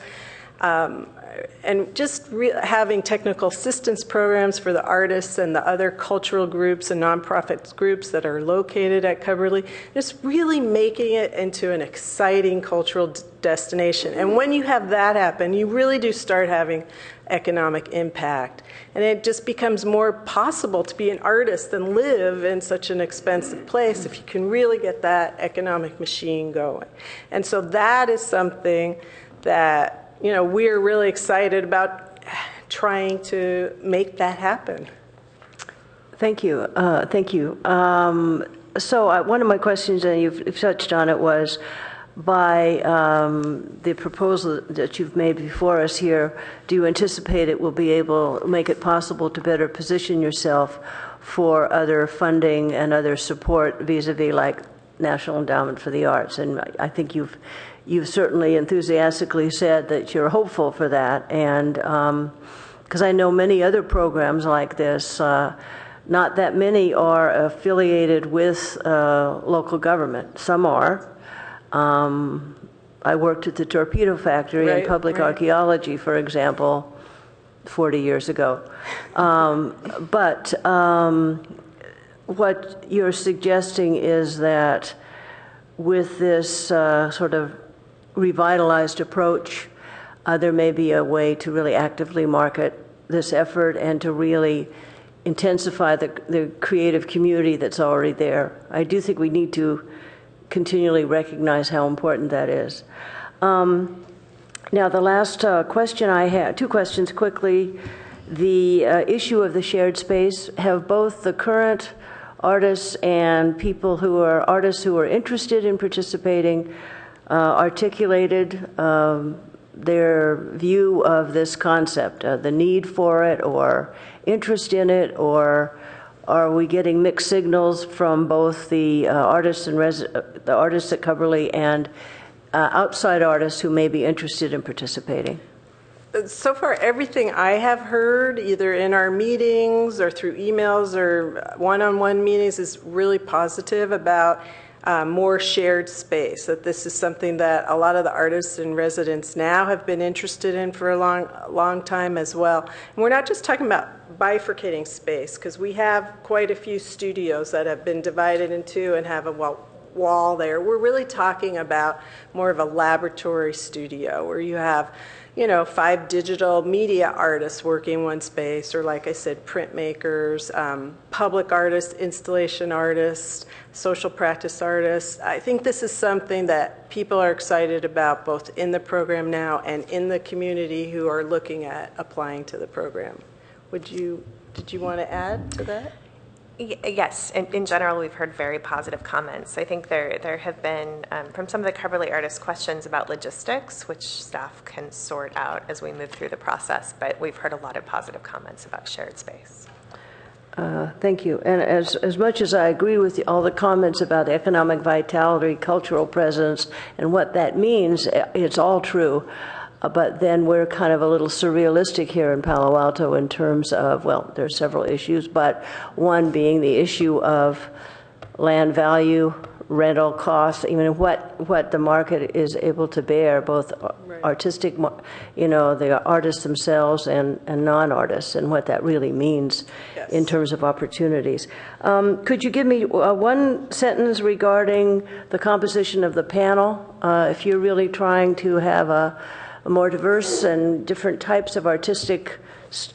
and just having technical assistance programs for the artists and the other cultural groups and nonprofit groups that are located at Cubberley, just really making it into an exciting cultural destination. And when you have that happen, you really do start having economic impact. And it just becomes more possible to be an artist and live in such an expensive place if you can really get that economic machine going. And so that is something that we're really excited about trying to make that happen. Thank you. Thank you. So one of my questions, and you've touched on it, was by the proposal that you've made before us here, do you anticipate it will be able to make it possible to better position yourself for other funding and other support vis-a-vis like National Endowment for the Arts? And I think you've certainly enthusiastically said that you're hopeful for that, and because I know many other programs like this, not that many are affiliated with local government. Some are. I worked at the torpedo factory in public archaeology, for example, 40 years ago. But what you're suggesting is that with this sort of revitalized approach, there may be a way to really actively market this effort and to really intensify the creative community that's already there. I do think we need to continually recognize how important that is. Now, the last question I had, 2 questions quickly. The issue of the shared space, have both the current artists and people who are artists who are interested in participating articulated their view of this concept, the need for it or interest in it, or are we getting mixed signals from both the artists and the artists at Cubberley and outside artists who may be interested in participating? So far, everything I have heard, either in our meetings or through emails or one-on-one meetings, is really positive about more shared space, that this is something that a lot of the artists and residents now have been interested in for a long time as well. And we're not just talking about bifurcating space, because we have quite a few studios that have been divided into and have a wall there. We're really talking about more of a laboratory studio where you have, 5 digital media artists working in one space, or like I said, printmakers, public artists, installation artists, social practice artists. I think this is something that people are excited about both in the program now and in the community who are looking at applying to the program. Did you want to add to that? Yes, in general, we've heard very positive comments. I think there have been, from some of the Coverly artists, questions about logistics, which staff can sort out as we move through the process, but we've heard a lot of positive comments about shared space. Thank you. And as much as I agree with all the comments about economic vitality, cultural presence, and what that means, it's all true. But then we're kind of a little surrealistic here in Palo Alto in terms of, well, there's several issues, but one being the issue of land value, rental costs, even what the market is able to bear, both artistic, the artists themselves and non-artists, and what that really means in terms of opportunities. Could you give me one sentence regarding the composition of the panel? If you're really trying to have a more diverse and different types of artistic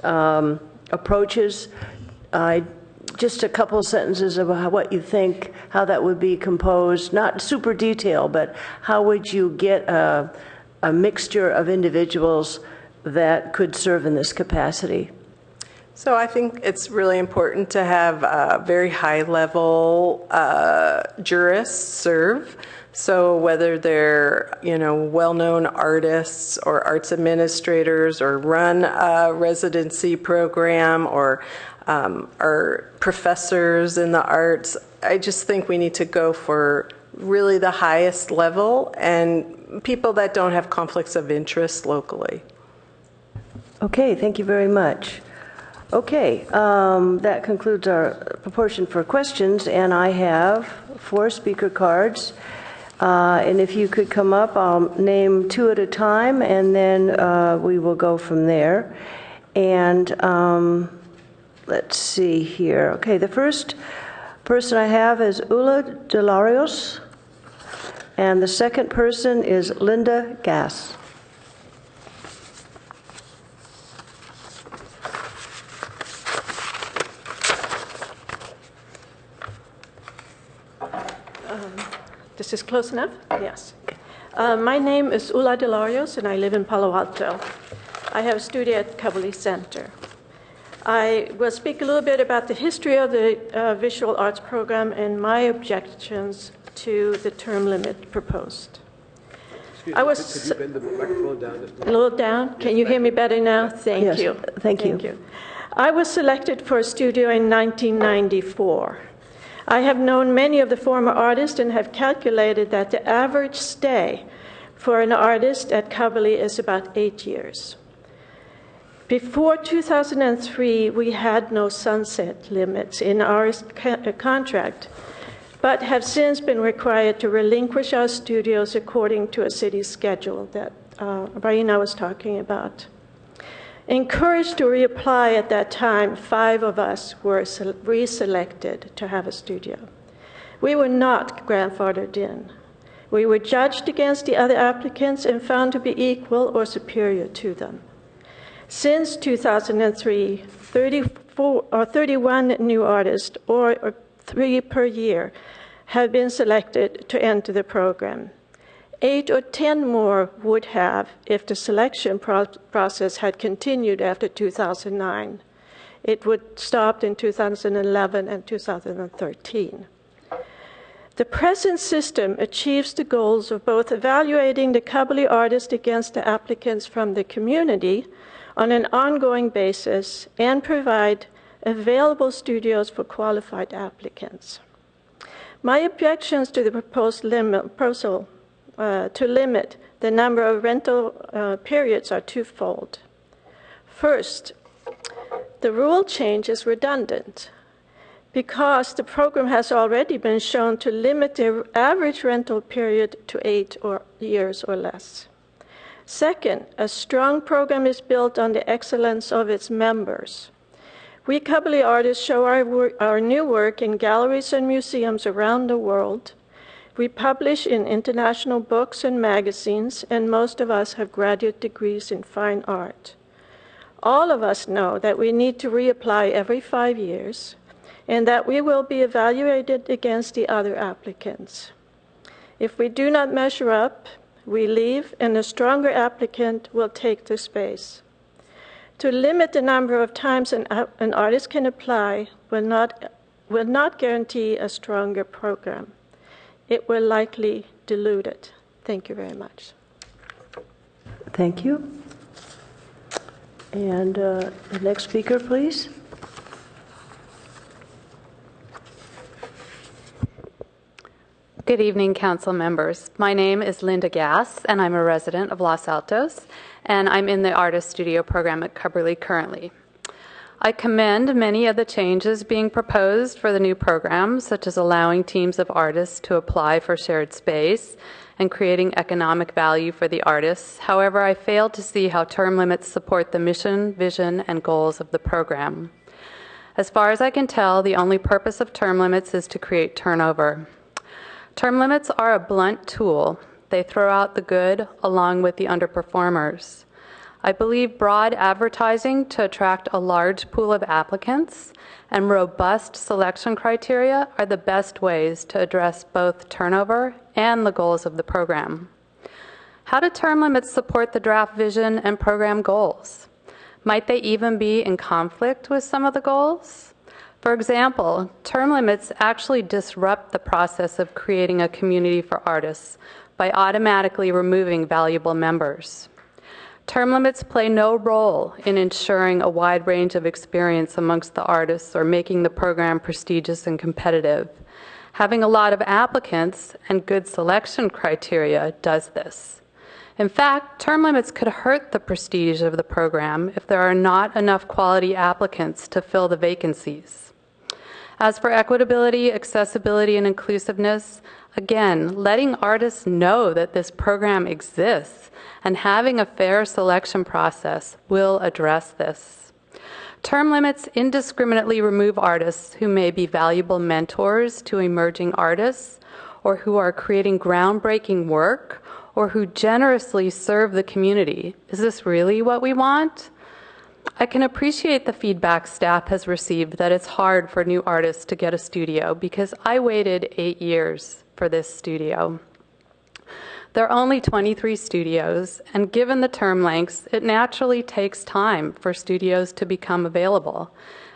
approaches. Just a couple sentences about what you think, how that would be composed, not super detailed, but how would you get a mixture of individuals that could serve in this capacity? So I think it's really important to have very high-level jurists serve. So whether they're, well-known artists or arts administrators or run a residency program or are professors in the arts, I just think we need to go for really the highest level and people that don't have conflicts of interest locally. Okay, thank you very much. Okay, that concludes our proportion for questions, and I have 4 speaker cards. And if you could come up, I'll name 2 at a time, and then we will go from there. And let's see here. Okay, the first person I have is Ula Delarios, and the second person is Linda Gass. This is close enough? Yes. My name is Ula Delarios, and I live in Palo Alto. I have a studio at Coverly Center. I will speak a little bit about the history of the visual arts program and my objections to the term limit proposed. Could you bend the microphone down just a little down? Can you hear me better now? Thank you. Thank you. I was selected for a studio in 1994. I have known many of the former artists and have calculated that the average stay for an artist at Coverly is about 8 years. Before 2003, we had no sunset limits in our contract, but have since been required to relinquish our studios according to a city schedule that Raina was talking about. Encouraged to reapply at that time, 5 of us were reselected to have a studio. We were not grandfathered in. We were judged against the other applicants and found to be equal or superior to them. Since 2003, 31 new artists, or 3 per year, have been selected to enter the program. 8 or 10 more would have if the selection process had continued after 2009. It would stop in 2011 and 2013. The present system achieves the goals of both evaluating the Coverly artists against the applicants from the community on an ongoing basis and provide available studios for qualified applicants. My objections to the proposed proposal to limit the number of rental periods are twofold. First, the rule change is redundant because the program has already been shown to limit the average rental period to 8 years or less. Second, a strong program is built on the excellence of its members. We Coverly artists show our new work in galleries and museums around the world. We publish in international books and magazines, and most of us have graduate degrees in fine art. All of us know that we need to reapply every 5 years, and that we will be evaluated against the other applicants. If we do not measure up, we leave, and a stronger applicant will take the space. To limit the number of times an artist can apply will not guarantee a stronger program. It will likely dilute it. Thank you very much. Thank you. And the next speaker, please. Good evening, council members. My name is Linda Gass, and I'm a resident of Los Altos, and I'm in the artist studio program at Cubberley currently. I commend many of the changes being proposed for the new program, such as allowing teams of artists to apply for shared space and creating economic value for the artists. However, I fail to see how term limits support the mission, vision, and goals of the program. As far as I can tell, the only purpose of term limits is to create turnover. Term limits are a blunt tool. They throw out the good along with the underperformers. I believe broad advertising to attract a large pool of applicants and robust selection criteria are the best ways to address both turnover and the goals of the program. How do term limits support the draft vision and program goals? Might they even be in conflict with some of the goals? For example, term limits actually disrupt the process of creating a community for artists by automatically removing valuable members. Term limits play no role in ensuring a wide range of experience amongst the artists or making the program prestigious and competitive. Having a lot of applicants and good selection criteria does this. In fact, term limits could hurt the prestige of the program if there are not enough quality applicants to fill the vacancies. As for equitability, accessibility, and inclusiveness, again, letting artists know that this program exists and having a fair selection process will address this. Term limits indiscriminately remove artists who may be valuable mentors to emerging artists or who are creating groundbreaking work or who generously serve the community. Is this really what we want? I can appreciate the feedback staff has received that it's hard for new artists to get a studio because I waited 8 years for this studio. There are only 23 studios, and given the term lengths, it naturally takes time for studios to become available.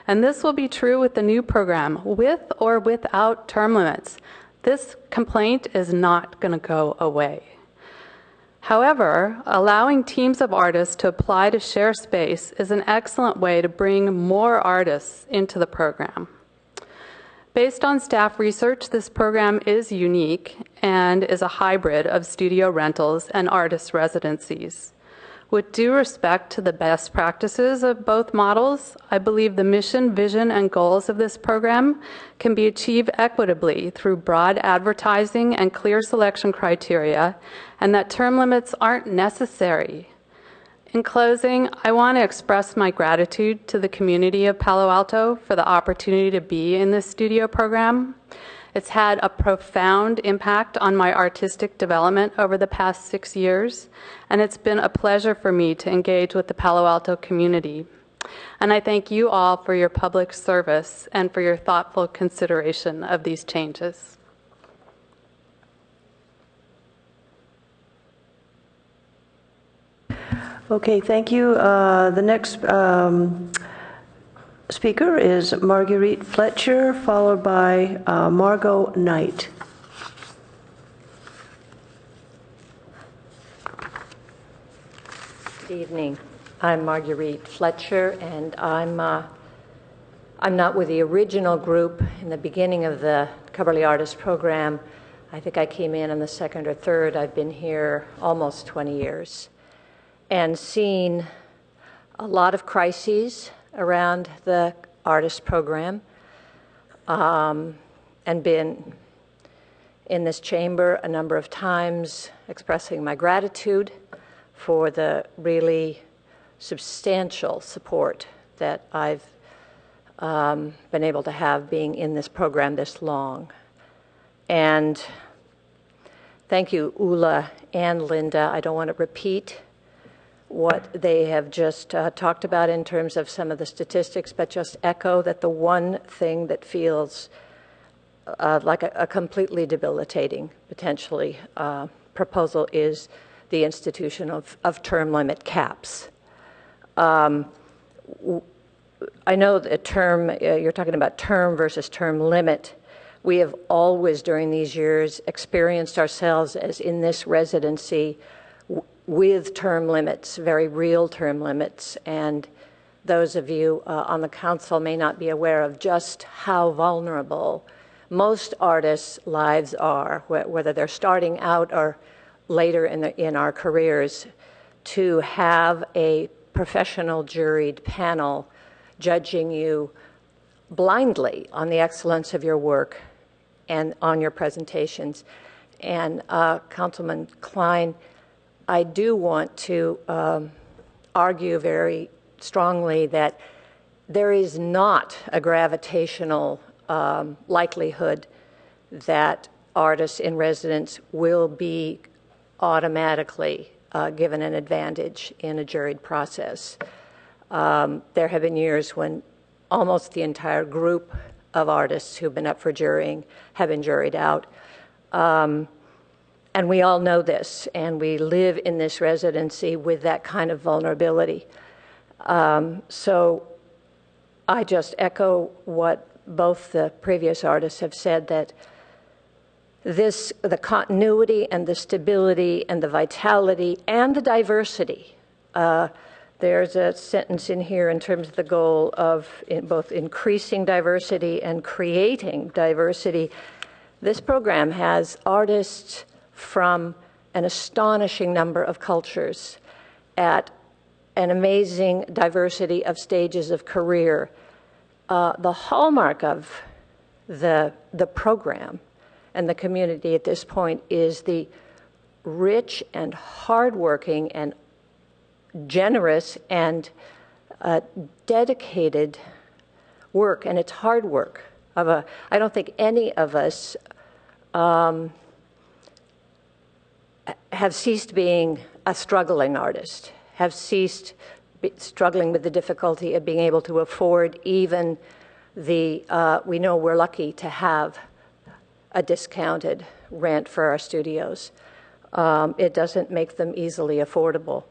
And this will be true with the new program, with or without term limits. This complaint is not going to go away. However, allowing teams of artists to apply to share space is an excellent way to bring more artists into the program. Based on staff research, this program is unique and is a hybrid of studio rentals and artist residencies. With due respect to the best practices of both models, I believe the mission, vision, and goals of this program can be achieved equitably through broad advertising and clear selection criteria, and that term limits aren't necessary. In closing, I want to express my gratitude to the community of Palo Alto for the opportunity to be in this studio program. It's had a profound impact on my artistic development over the past 6 years, and it's been a pleasure for me to engage with the Palo Alto community. And I thank you all for your public service and for your thoughtful consideration of these changes. Okay, thank you. The next speaker is Marguerite Fletcher, followed by Margot Knight. Good evening. I'm Marguerite Fletcher, and I'm not with the original group in the beginning of the Cubberley Artist Program. I think I came in on the second or third. I've been here almost 20 years and seen a lot of crises around the artist program, and been in this chamber a number of times expressing my gratitude for the really substantial support that I've been able to have being in this program this long. And thank you, Ula and Linda. I don't want to repeat what they have just talked about in terms of some of the statistics, but just echo that the one thing that feels like a completely debilitating, potentially, proposal is the institution of term limit caps. I know the term, you're talking about term versus term limit. We have always, during these years, experienced ourselves as in this residency with term limits, very real term limits, and those of you on the council may not be aware of just how vulnerable most artists' lives are, whether they're starting out or later in our careers, to have a professional juried panel judging you blindly on the excellence of your work and on your presentations. And Councilman Klein, I do want to argue very strongly that there is not a gravitational likelihood that artists in residence will be automatically given an advantage in a juried process. There have been years when almost the entire group of artists who've been up for jurying have been juried out. And we all know this, and we live in this residency with that kind of vulnerability. So I just echo what both the previous artists have said, that the continuity and the stability and the vitality and the diversity. There's a sentence in here in terms of the goal of both increasing diversity and creating diversity. This program has artists from an astonishing number of cultures at an amazing diversity of stages of career. The hallmark of the program and the community at this point is the rich and hardworking and generous and dedicated work, and it's hard work. I don't think any of us have ceased being a struggling artist, have ceased struggling with the difficulty of being able to afford even the, we know we're lucky to have a discounted rent for our studios. It doesn't make them easily affordable.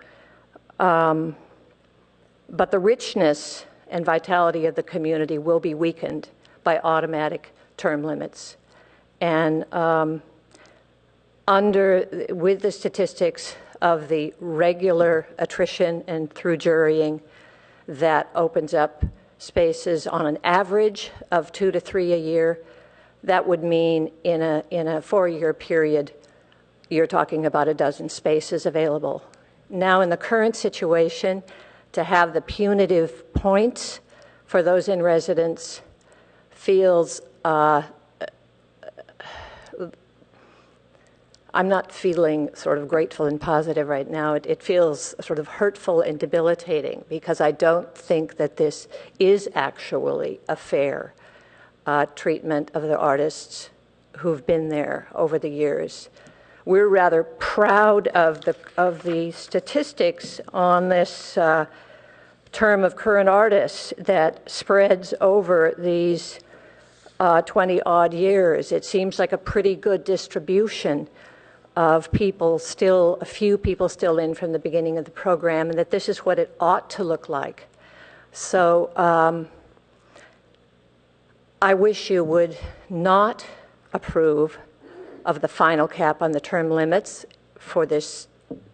But the richness and vitality of the community will be weakened by automatic term limits. And with the statistics of the regular attrition and through jurying, that opens up spaces on an average of 2 to 3 a year. That would mean in a 4-year period, you're talking about a dozen spaces available. Now in the current situation, to have the punitive points for those in residence feels, I'm not feeling sort of grateful and positive right now. It feels sort of hurtful and debilitating, because I don't think that this is actually a fair treatment of the artists who've been there over the years. We're rather proud of the statistics on this term of current artists that spreads over these 20-odd years. It seems like a pretty good distribution of people still, a few people still in from the beginning of the program, and that this is what it ought to look like. So I wish you would not approve of the final cap on the term limits for this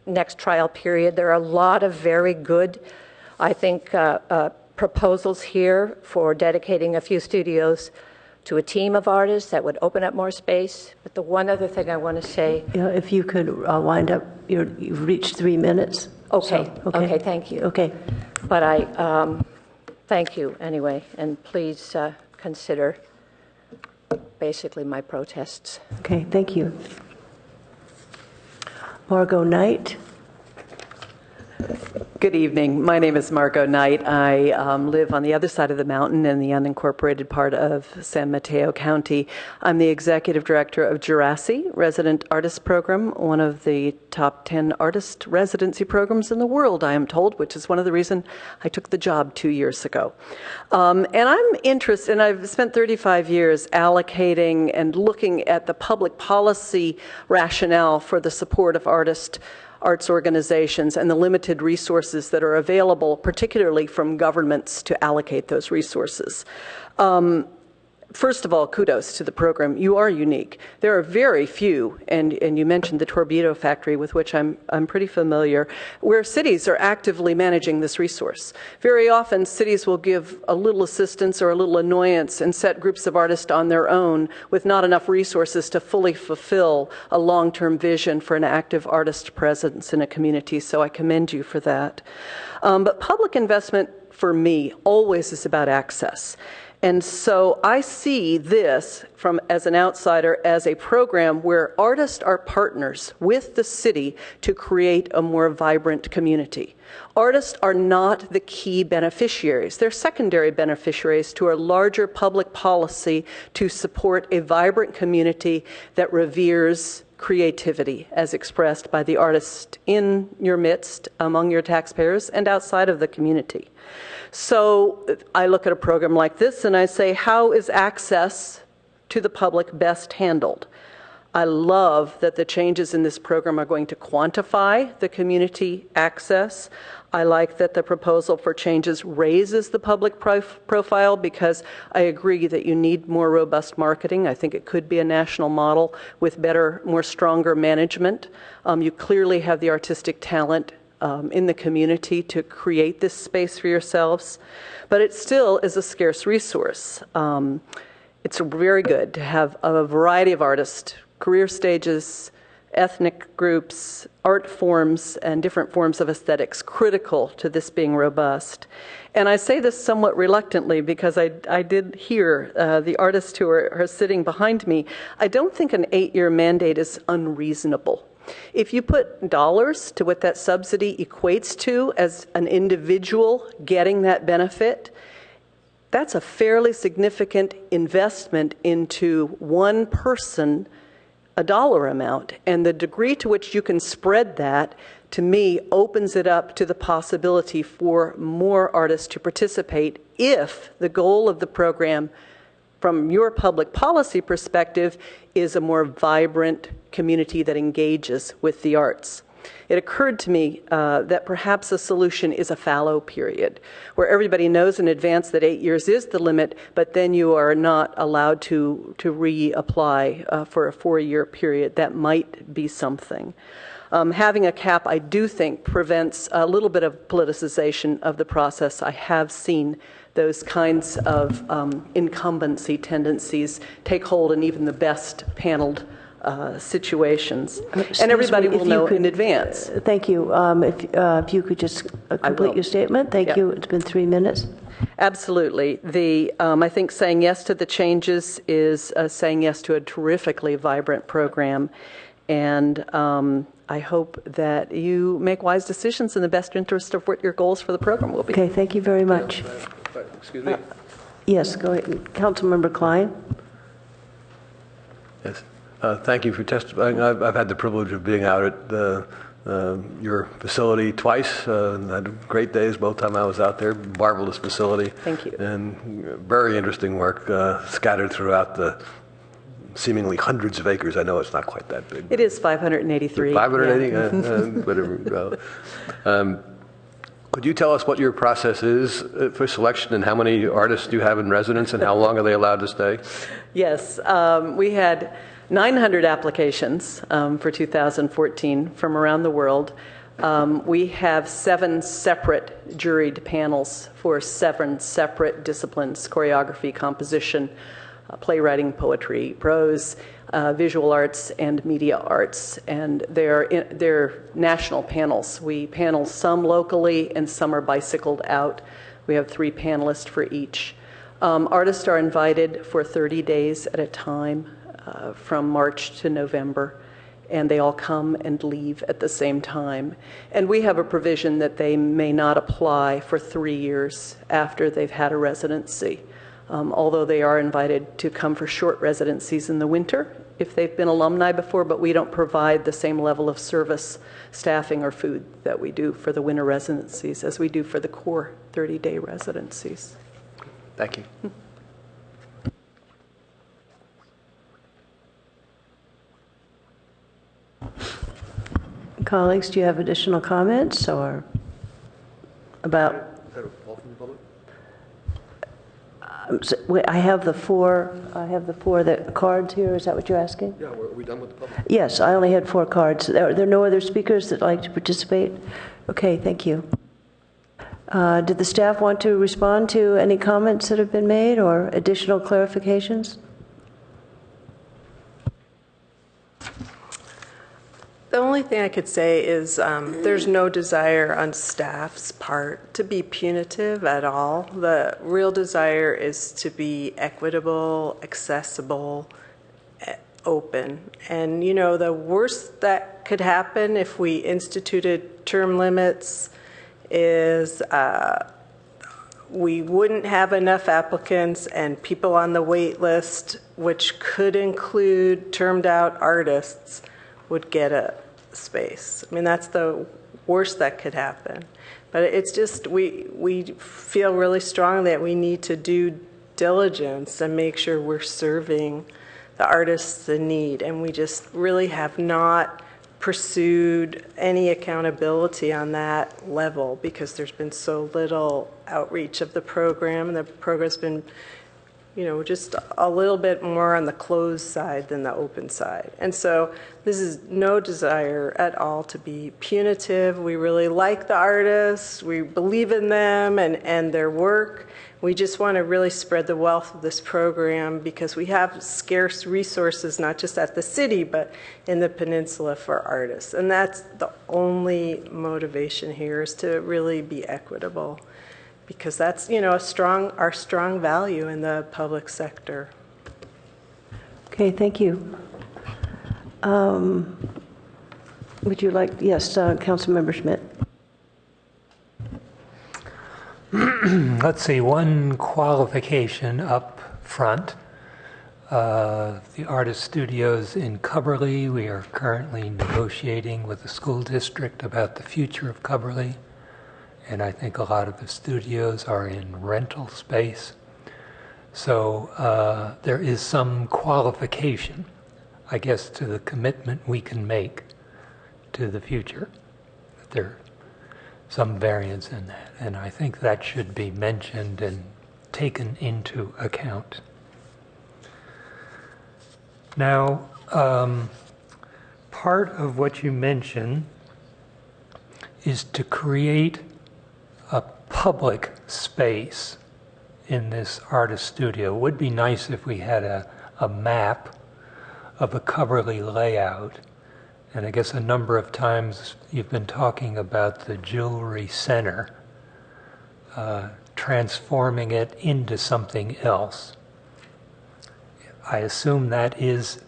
next trial period. There are a lot of very good, I think, proposals here for dedicating a few studios to a team of artists that would open up more space. But the one other thing I want to say... if you could wind up, you've reached 3 minutes. Okay, so, okay, thank you. Okay. But I thank you anyway, and please consider basically my protests. Okay, thank you. Margot Knight. Good evening. My name is Margot Knight. I live on the other side of the mountain in the unincorporated part of San Mateo County. I'm the executive director of Jurassic Resident Artist Program, one of the top 10 artist residency programs in the world, I am told, which is one of the reasons I took the job 2 years ago. And I'm interested, and I've spent 35 years allocating and looking at the public policy rationale for the support of arts organizations and the limited resources that are available, particularly from governments, to allocate those resources. First of all, kudos to the program. You are unique. There are very few, and you mentioned the Torpedo Factory, with which I'm pretty familiar, where cities are actively managing this resource. Very often, cities will give a little assistance or a little annoyance and set groups of artists on their own with not enough resources to fully fulfill a long-term vision for an active artist presence in a community, so I commend you for that. But public investment, for me, always is about access. And so I see this, as an outsider, as a program where artists are partners with the city to create a more vibrant community. Artists are not the key beneficiaries. They're secondary beneficiaries to a larger public policy to support a vibrant community that reveres creativity as expressed by the artist in your midst, among your taxpayers, and outside of the community. So I look at a program like this and I say, how is access to the public best handled? I love that the changes in this program are going to quantify the community access. I like that the proposal for changes raises the public profile, because I agree that you need more robust marketing. I think it could be a national model with better, more stronger management. You clearly have the artistic talent in the community to create this space for yourselves, but it still is a scarce resource. It's very good to have a variety of artists, career stages, ethnic groups, art forms, and different forms of aesthetics critical to this being robust. And I say this somewhat reluctantly because I did hear the artists who are sitting behind me. I don't think an 8-year mandate is unreasonable. If you put dollars to what that subsidy equates to as an individual getting that benefit, that's a fairly significant investment into one person, a dollar amount. And the degree to which you can spread that, to me, opens it up to the possibility for more artists to participate if the goal of the program, from your public policy perspective, is a more vibrant community that engages with the arts. It occurred to me that perhaps a solution is a fallow period, where everybody knows in advance that 8 years is the limit, but then you are not allowed to reapply for a 4-year period. That might be something. Having a cap, I do think, prevents a little bit of politicization of the process. I have seen those kinds of incumbency tendencies take hold in even the best paneled situations. And everybody will know in advance. Thank you. If you could just complete your statement. Thank you. It's been 3 minutes. Absolutely. I think saying yes to the changes is saying yes to a terrifically vibrant program. And I hope that you make wise decisions in the best interest of what your goals for the program will be. Okay, thank you very much. Excuse me? Yes, go ahead. Councilmember Klein. Yes. Thank you for testifying. I've had the privilege of being out at your facility twice. Had great days both times I was out there. Marvelous facility. Thank you. And very interesting work scattered throughout the seemingly hundreds of acres. I know it's not quite that big. It is 583. 580? Yeah. Whatever. Could you tell us what your process is for selection and how many artists do you have in residence and how long are they allowed to stay? Yes. We had 900 applications for 2014 from around the world. We have 7 separate juried panels for 7 separate disciplines: choreography, composition, playwriting, poetry, prose, visual arts, and media arts. And they're national panels. We panel some locally and some are bicycled out. We have 3 panelists for each. Artists are invited for 30 days at a time from March to November. and they all come and leave at the same time. And we have a provision that they may not apply for 3 years after they've had a residency, although they are invited to come for short residencies in the winter if they've been alumni before, but we don't provide the same level of service, staffing, or food that we do for the winter residencies as we do for the core 30-day residencies. Thank you. Colleagues, do you have additional comments or about? Is that all from the public? I have the four. That cards here. Is that what you're asking? Yeah. Are we done with the public? Yes, I only had 4 cards. Are there no other speakers that like to participate? Okay, thank you. Did the staff want to respond to any comments that have been made or additional clarifications? The only thing I could say is there's no desire on staff's part to be punitive at all. The real desire is to be equitable, accessible, open. And, you know, the worst that could happen if we instituted term limits is we wouldn't have enough applicants and people on the wait list, which could include termed out artists, would get a space. I mean, that's the worst that could happen. But it's just, we feel really strongly that we need to do diligence and make sure we're serving the artists in need. And we just really have not pursued any accountability on that level because there's been so little outreach of the program, and the program's been, you know, just a little bit more on the closed side than the open side. And so this is no desire at all to be punitive. We really like the artists. We believe in them and their work. We just want to really spread the wealth of this program because we have scarce resources, not just at the city, but in the peninsula for artists. And that's the only motivation here, is to really be equitable, because that's, you know, our strong value in the public sector. Okay, thank you. Would you like, yes, Councilmember Schmidt. Let's see, one qualification up front. The artist studios in Cubberley, we are currently negotiating with the school district about the future of Cubberley. And I think a lot of the studios are in rental space. So there is some qualification, I guess, to the commitment we can make to the future. There's some variance in that. And I think that should be mentioned and taken into account. Now, part of what you mentioned is to create a public space in this artist studio. It would be nice if we had a map of a Cubberley layout. And I guess a number of times you've been talking about the jewelry center, transforming it into something else. I assume that is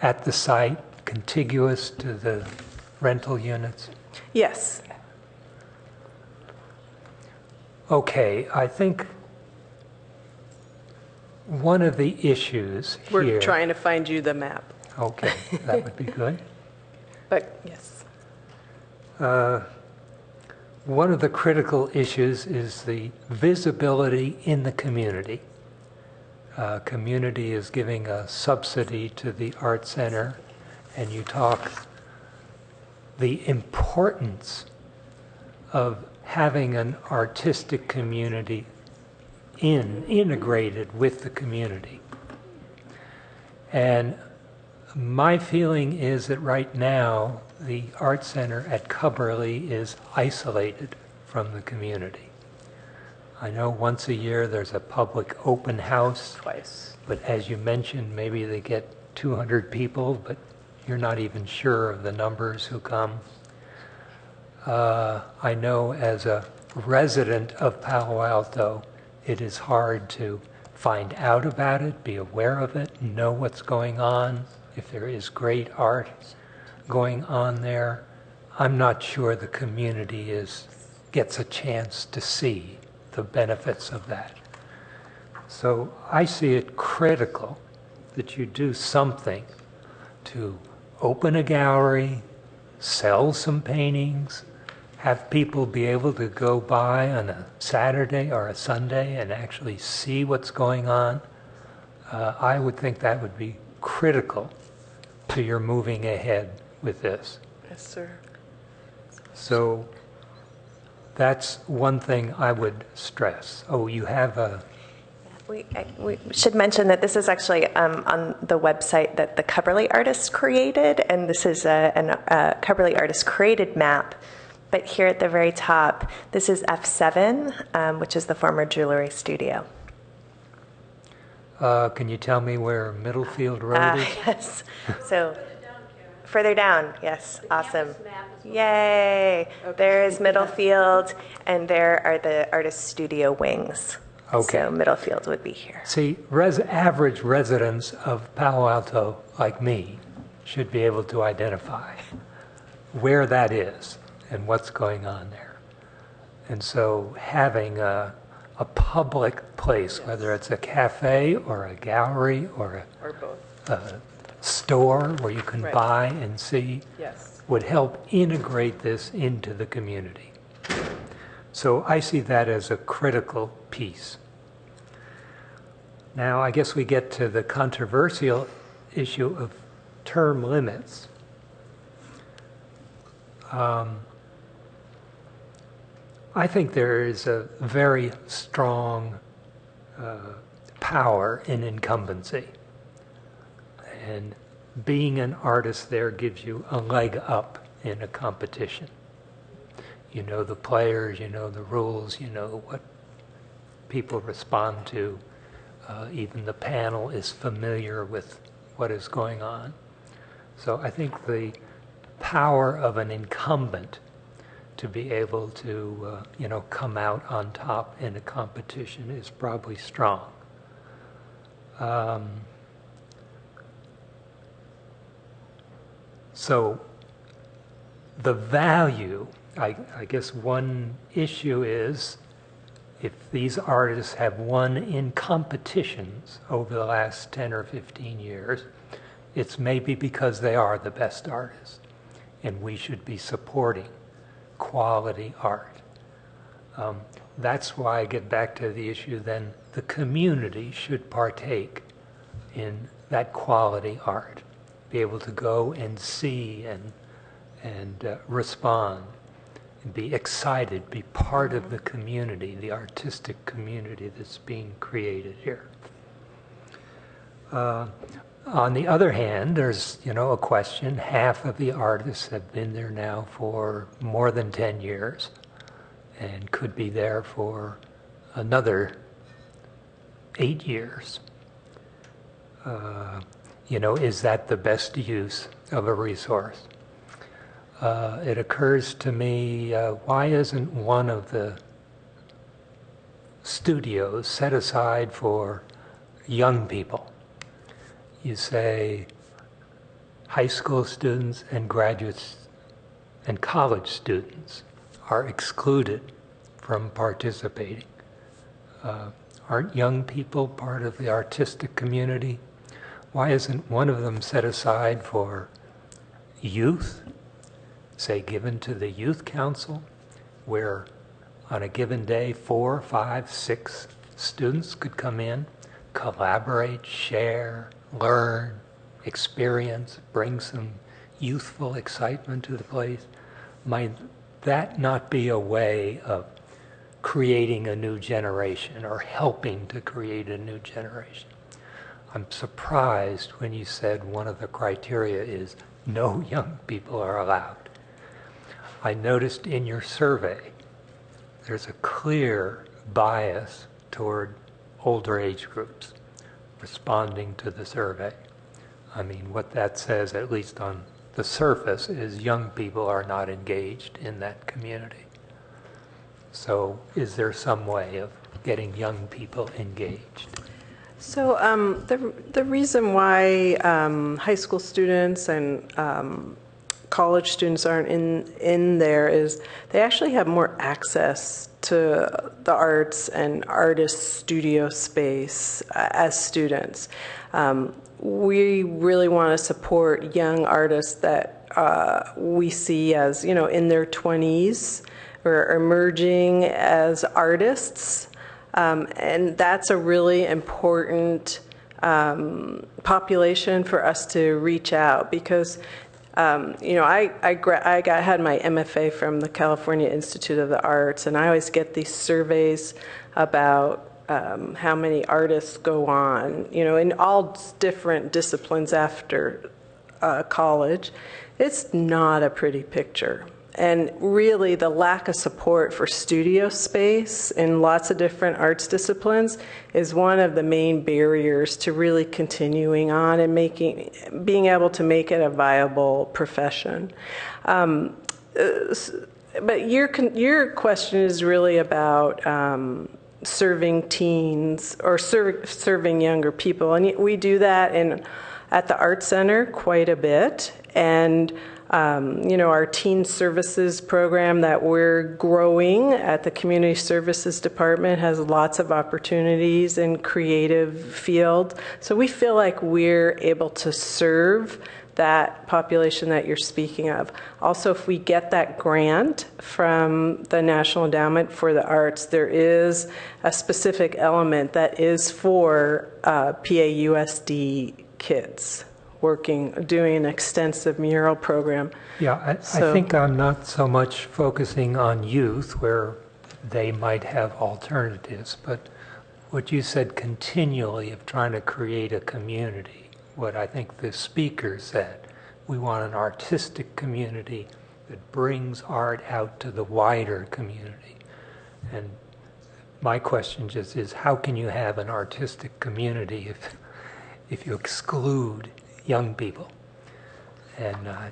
at the site, contiguous to the rental units? Yes. Okay, I think one of the issues here... We're trying to find you the map. Okay, that would be good. But yes. One of the critical issues is the visibility in the community. Community is giving a subsidy to the Art Center, and you talk the importance of having an artistic community integrated with the community. And my feeling is that right now the Art Center at Cubberley is isolated from the community. I know once a year there's a public open house. Twice. But as you mentioned, maybe they get 200 people, but you're not even sure of the numbers who come. I know as a resident of Palo Alto, it is hard to find out about it, be aware of it, know what's going on. If there is great art going on there, I'm not sure the community gets a chance to see the benefits of that. So I see it critical that you do something to open a gallery, sell some paintings, have people be able to go by on a Saturday or a Sunday and actually see what's going on. I would think that would be critical to your moving ahead with this. Yes, sir. So that's one thing I would stress. Oh, you have a... We should mention that this is actually on the website that the Coverly artist created, and this is a Coverly artist created map. But here at the very top, this is F7, which is the former jewelry studio. Can you tell me where Middlefield Road is? Yes. So further down, yes. Awesome. Yay. There is Middlefield, and there are the artist studio wings. Okay. So Middlefield would be here. See, average residents of Palo Alto, like me, should be able to identify where that is and what's going on there. And so having a public place, whether it's a cafe or a gallery or a store where you can buy and see, would help integrate this into the community. So I see that as a critical piece. Now, I guess we get to the controversial issue of term limits. I think there is a very strong power in incumbency. And being an artist there gives you a leg up in a competition. You know the players, you know the rules, you know what people respond to. Even the panel is familiar with what is going on. So I think the power of an incumbent to be able to, come out on top in a competition is probably strong. So the value, I guess one issue is if these artists have won in competitions over the last 10 or 15 years, it's maybe because they are the best artists, and we should be supporting quality art. That's why I get back to the issue then the community should partake in that quality art, be able to go and see and respond, and be excited, be part of the community, the artistic community that's being created here. On the other hand, there's, a question. Half of the artists have been there now for more than 10 years and could be there for another 8 years. Is that the best use of a resource? It occurs to me, why isn't one of the studios set aside for young people? You say high school students and graduates and college students are excluded from participating. Aren't young people part of the artistic community? Why isn't one of them set aside for youth, say given to the youth council, where on a given day 4, 5, 6 students could come in, collaborate, share, learn, experience, bring some youthful excitement to the place? Might that not be a way of creating a new generation or helping to create a new generation? I'm surprised when you said one of the criteria is no young people are allowed. I noticed in your survey there's a clear bias toward older age groups responding to the survey. I mean, what that says, at least on the surface, is young people are not engaged in that community. So is there some way of getting young people engaged? So the reason why high school students and college students aren't in there is they actually have more access to the arts and artist studio space as students. We really want to support young artists that we see as, in their 20s or emerging as artists. And that's a really important population for us to reach out because, I had my MFA from the California Institute of the Arts, and I always get these surveys about how many artists go on, in all different disciplines after college. It's not a pretty picture. And really, the lack of support for studio space in lots of different arts disciplines is one of the main barriers to really continuing on and being able to make it a viable profession. But your question is really about serving teens or serving younger people, and we do that at the Art Center quite a bit. And our teen services program that we're growing at the Community Services Department has lots of opportunities in creative field. So we feel like we're able to serve that population that you're speaking of. Also, if we get that grant from the National Endowment for the Arts, there is a specific element that is for PAUSD kids. Doing an extensive mural program. Yeah, I think I'm not so much focusing on youth where they might have alternatives, but what you said continually of trying to create a community, what I think the speaker said, we want an artistic community that brings art out to the wider community. And my question just is, how can you have an artistic community if you exclude young people? And I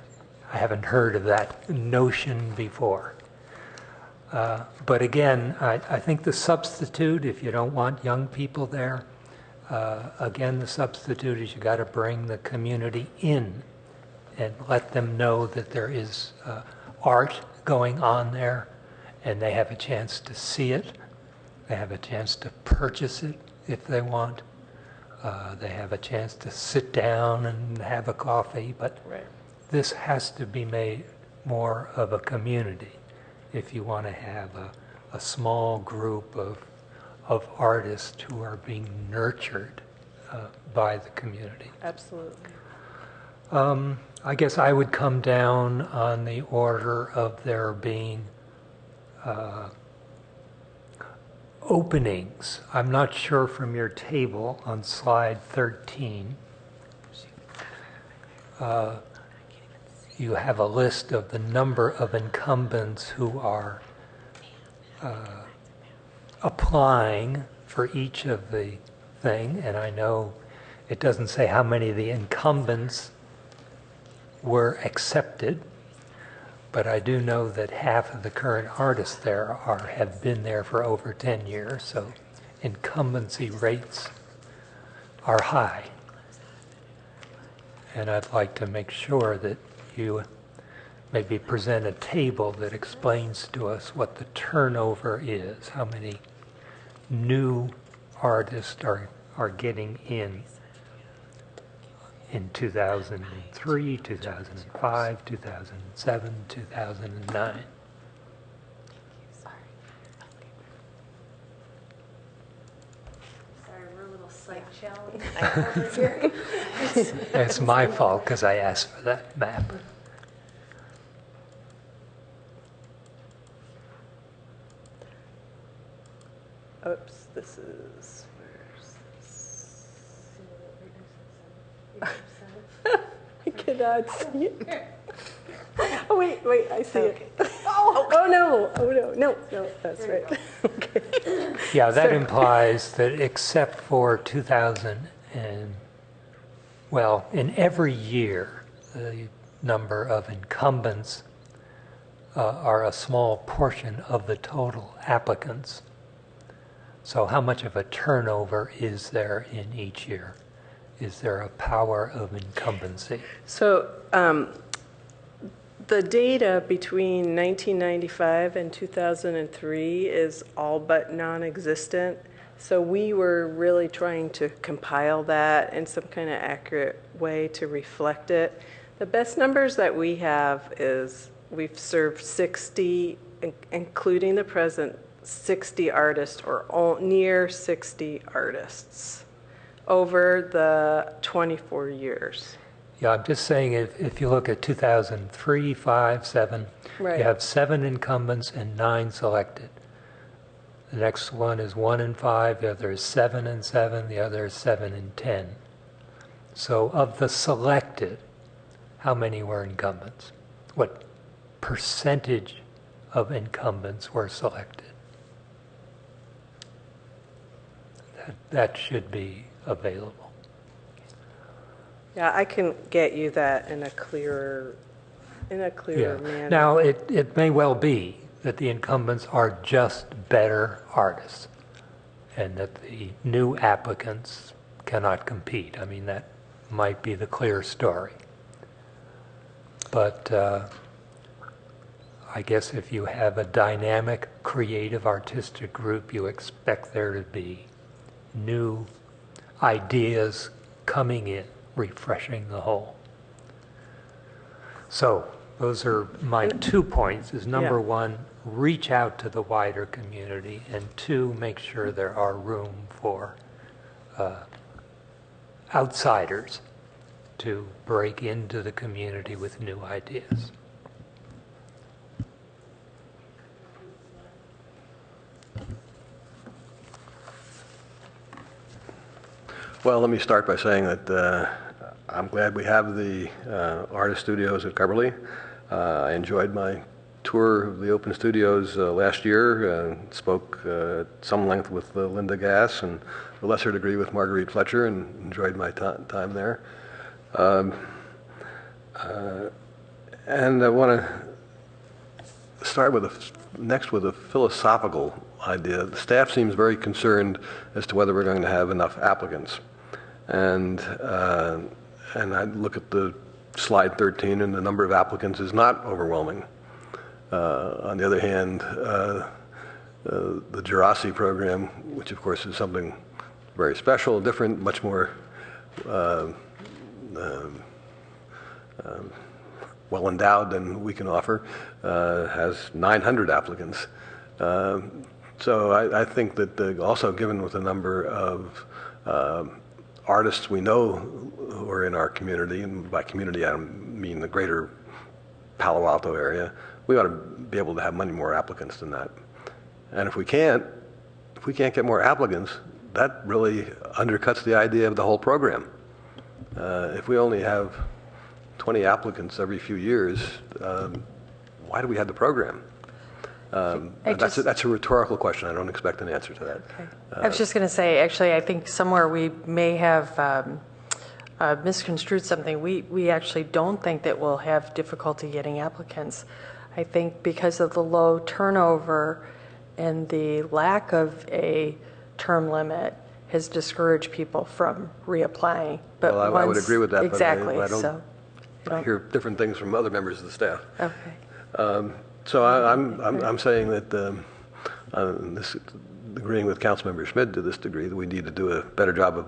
haven't heard of that notion before. But again, I think the substitute, if you don't want young people there, again, the substitute is you got to bring the community in and let them know that there is art going on there, and they have a chance to see it. They have a chance to purchase it if they want. They have a chance to sit down and have a coffee, but this has to be made more of a community if you want to have a small group of artists who are being nurtured by the community. Absolutely. I guess I would come down on the order of there being openings. I'm not sure from your table on slide 13. You have a list of the number of incumbents who are applying for each of the thing, and I know it doesn't say how many of the incumbents were accepted. But I do know that half of the current artists there have been there for over 10 years, so incumbency rates are high. And I'd like to make sure that you maybe present a table that explains to us what the turnover is, how many new artists are getting in 2003, 2005, 2007, 2009. Sorry, we're a little slight challenge here. It's my fault because I asked for that map. Oops, this is, where's this? I cannot see it. Oh, wait, I see it. Oh, no, that's right. Okay. Yeah, that implies that except for 2000 and, well, in every year, the number of incumbents are a small portion of the total applicants. So how much of a turnover is there in each year? Is there a power of incumbency? So The data between 1995 and 2003 is all but non-existent. So we were really trying to compile that in some kind of accurate way to reflect it. The best numbers that we have is we've served 60, including the present, 60 artists or near 60 artists over the 24 years. Yeah, I'm just saying if you look at 2003, 5, 7, Right. you have 7 incumbents and 9 selected. The next one is 1 and 5, the other is 7 and 7, the other is 7 and 10. So of the selected, how many were incumbents? What percentage of incumbents were selected? That should be available. Yeah, I can get you that in a clearer manner. Now, it may well be that the incumbents are just better artists and that the new applicants cannot compete. I mean, that might be the clear story. But I guess if you have a dynamic, creative, artistic group, you expect there to be new ideas coming in, refreshing the whole. So those are my 2 points. Is number 1, reach out to the wider community, and 2, make sure there are room for outsiders to break into the community with new ideas. Well, let me start by saying that I'm glad we have the artist studios at Cubberley. I enjoyed my tour of the open studios last year, spoke at some length with Linda Gass and a lesser degree with Marguerite Fletcher, and enjoyed my time there. And I want to start next with a philosophical idea. The staff seems very concerned as to whether we're going to have enough applicants. And I look at the slide 13, and the number of applicants is not overwhelming. On the other hand, the Jurassic program, which of course is something very special, different, much more well endowed than we can offer, has 900 applicants. So I think that also given with the number of artists we know who are in our community, and by community I mean the greater Palo Alto area, we ought to be able to have many more applicants than that. And if we can't get more applicants, that really undercuts the idea of the whole program. If we only have 20 applicants every few years, why do we have the program? That's a rhetorical question. I don't expect an answer to that. Okay. I was just going to say, actually, I think somewhere we may have misconstrued something. We actually don't think that we'll have difficulty getting applicants. I think because of the low turnover and the lack of a term limit has discouraged people from reapplying. But well, I would agree with that. Exactly. But I hear different things from other members of the staff. Okay. So I'm saying that agreeing with Councilmember Schmidt to this degree, that we need to do a better job of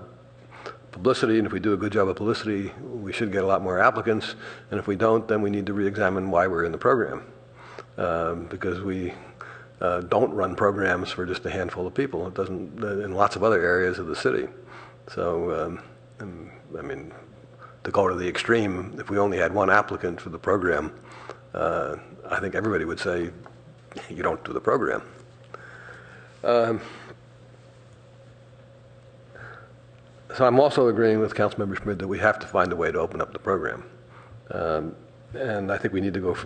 publicity, and if we do a good job of publicity, we should get a lot more applicants, and if we don't, then we need to re-examine why we're in the program, because we don't run programs for just a handful of people. It doesn't in lots of other areas of the city. So, I mean, to go to the extreme, if we only had one applicant for the program, I think everybody would say, you don't do the program. So I'm also agreeing with Councilmember Schmidt that we have to find a way to open up the program. And I think we need to go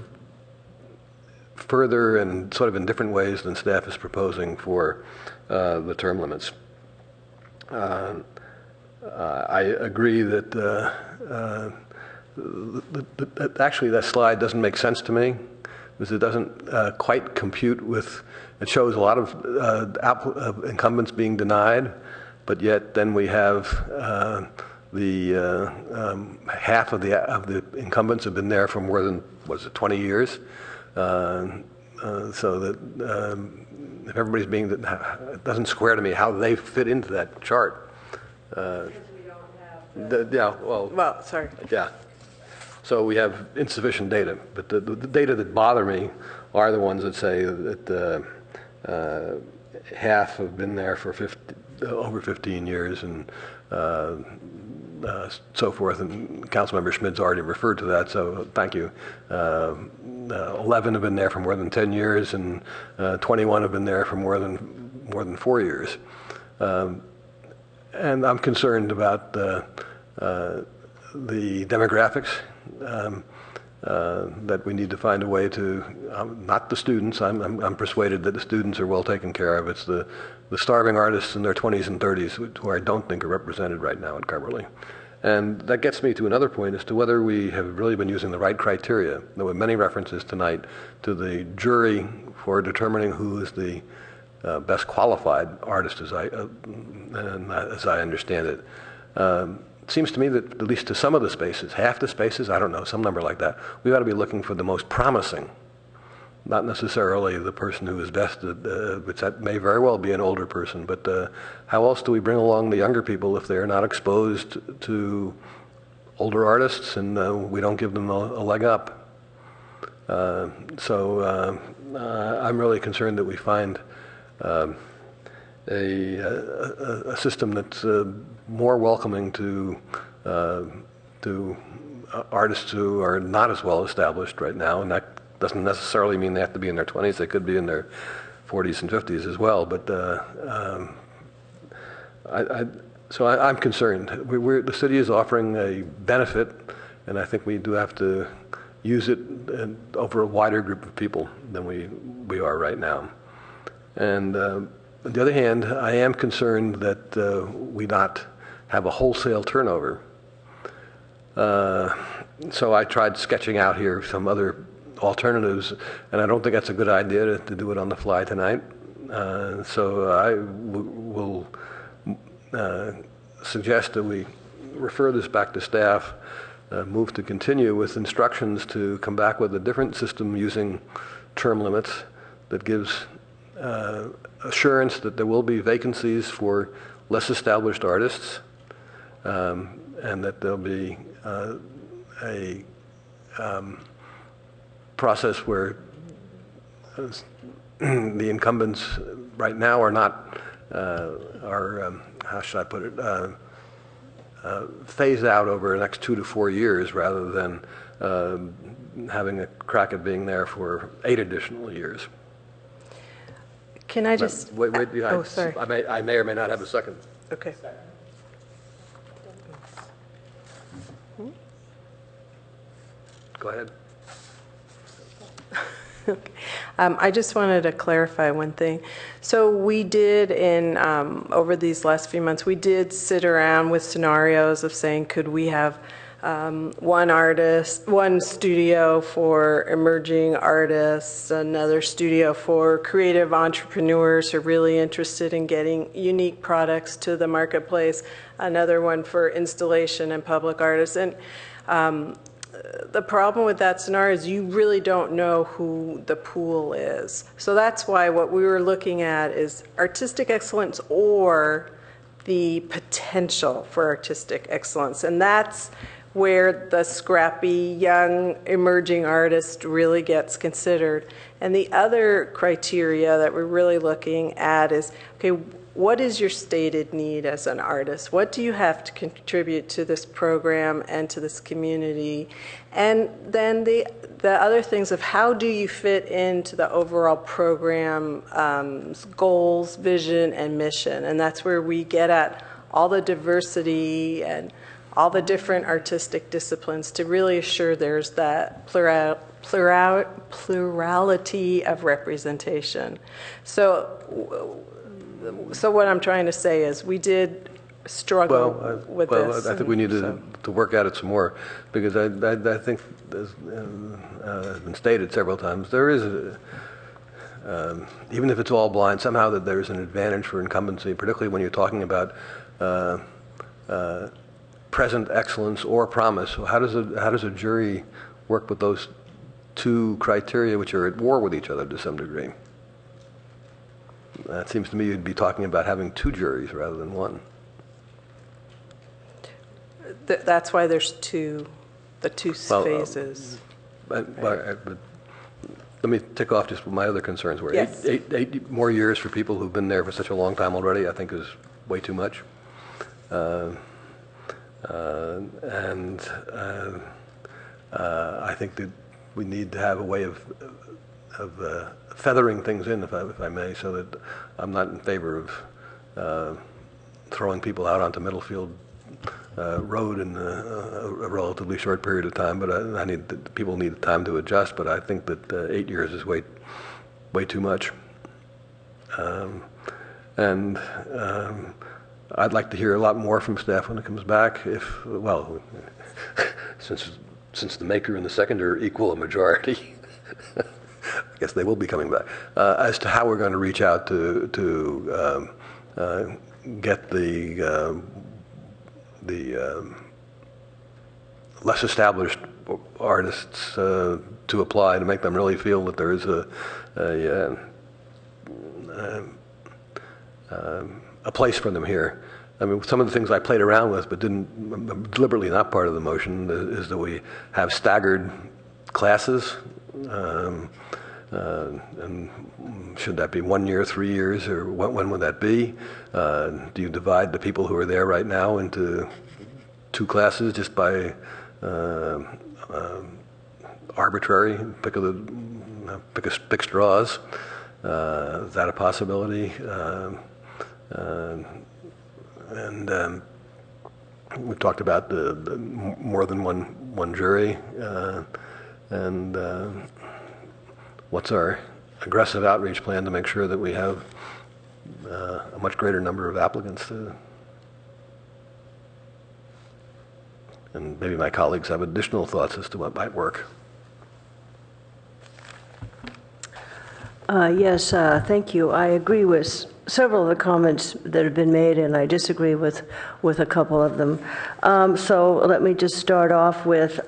further and sort of in different ways than staff is proposing for the term limits. I agree that actually that slide doesn't make sense to me, because it doesn't quite compute with, it shows a lot of incumbents being denied, but yet then we have half of the incumbents have been there for more than, 20 years. So that if everybody's being, it doesn't square to me how they fit into that chart. Well, sorry. Yeah. So we have insufficient data, but the data that bother me are the ones that say that half have been there for over 15 years and so forth. And Councilmember Schmidt's already referred to that, so thank you. 11 have been there for more than 10 years, and 21 have been there for more than 4 years. And I'm concerned about the demographics. That we need to find a way to, not the students, I'm persuaded that the students are well taken care of. It's the starving artists in their 20s and 30s who I don't think are represented right now in Cumberly. And that gets me to another point as to whether we have really been using the right criteria. There were many references tonight to the jury for determining who is the best qualified artist, as I understand it. It seems to me that at least to some of the spaces, half the spaces, I don't know, some number like that, we ought to be looking for the most promising, not necessarily the person who is best, which that may very well be an older person, but how else do we bring along the younger people if they're not exposed to older artists and we don't give them a leg up? So I'm really concerned that we find a system that's more welcoming to artists who are not as well established right now, and that doesn't necessarily mean they have to be in their 20s. They could be in their 40s and 50s as well. But I'm concerned. The city is offering a benefit, and I think we do have to use it over a wider group of people than we are right now. And on the other hand, I am concerned that we not have a wholesale turnover. So I tried sketching out here some other alternatives, and I don't think that's a good idea to do it on the fly tonight. So I will suggest that we refer this back to staff, move to continue with instructions to come back with a different system using term limits that gives assurance that there will be vacancies for less established artists, and that there'll be a process where the incumbents right now are not, how should I put it, phased out over the next 2 to 4 years rather than having a crack at being there for 8 additional years. Can I just... Wait, sorry. I may or may not have a second. Okay. Go ahead. Okay. I just wanted to clarify one thing. So we did over these last few months, we did sit around with scenarios of saying, could we have one studio for emerging artists, another studio for creative entrepreneurs who are really interested in getting unique products to the marketplace, another one for installation and public artists. And the problem with that scenario is you really don't know who the pool is. So that's why what we were looking at is artistic excellence or the potential for artistic excellence. And that's where the scrappy, young, emerging artist really gets considered. And the other criteria that we're really looking at is, okay, what is your stated need as an artist? What do you have to contribute to this program and to this community? And then the other things of how do you fit into the overall program goals, vision, and mission? And that's where we get at all the diversity and all the different artistic disciplines to really assure there's that plurality of representation. So what I'm trying to say is we did struggle with this. I think we need to work at it some more, because I think, as has been stated several times, there is, even if it's all blind, somehow that there's an advantage for incumbency, particularly when you're talking about present excellence or promise. So how does a jury work with those two criteria, which are at war with each other to some degree? That seems to me you'd be talking about having two juries rather than one. That's why there's the two phases. But let me tick off just what my other concerns were. Yes. Eight more years for people who've been there for such a long time already, I think is way too much. I think that we need to have a way of feathering things in, if I may, so that I'm not in favor of throwing people out onto Middlefield Road in a relatively short period of time. But people need time to adjust. But I think that 8 years is way too much. I'd like to hear a lot more from staff when it comes back. Since the maker and the seconder equal a majority, I guess they will be coming back. As to how we're going to reach out to get the less established artists to apply, to make them really feel that there is a place for them here. I mean, some of the things I played around with, but didn't deliberately not part of the motion, is that we have staggered classes. And should that be 1 year, 3 years, or when would that be? Do you divide the people who are there right now into two classes just by arbitrary pick straws? Is that a possibility? We've talked about the more than one jury, what's our aggressive outreach plan to make sure that we have a much greater number of applicants and maybe my colleagues have additional thoughts as to what might work. Yes, thank you. I agree with several of the comments that have been made, and I disagree with a couple of them. So let me just start off with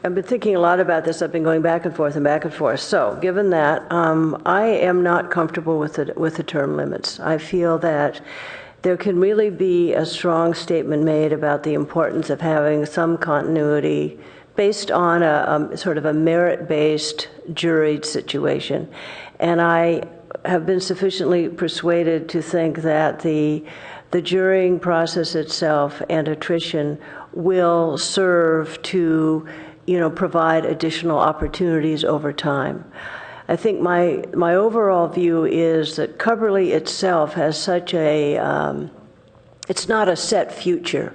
I've been thinking a lot about this. I've been going back and forth and back and forth. So given that, I am not comfortable with the term limits. I feel that there can really be a strong statement made about the importance of having some continuity based on a sort of a merit-based juried situation. And I have been sufficiently persuaded to think that the jurying process itself and attrition will serve to, provide additional opportunities over time. I think my overall view is that Cubberley itself has such it's not a set future,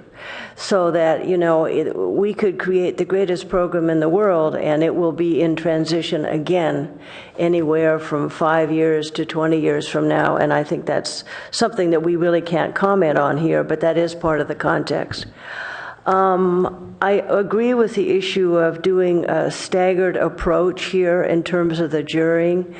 so that, we could create the greatest program in the world and it will be in transition again anywhere from 5 years to 20 years from now. And I think that's something that we really can't comment on here, but that is part of the context. I agree with the issue of doing a staggered approach here in terms of the jurying.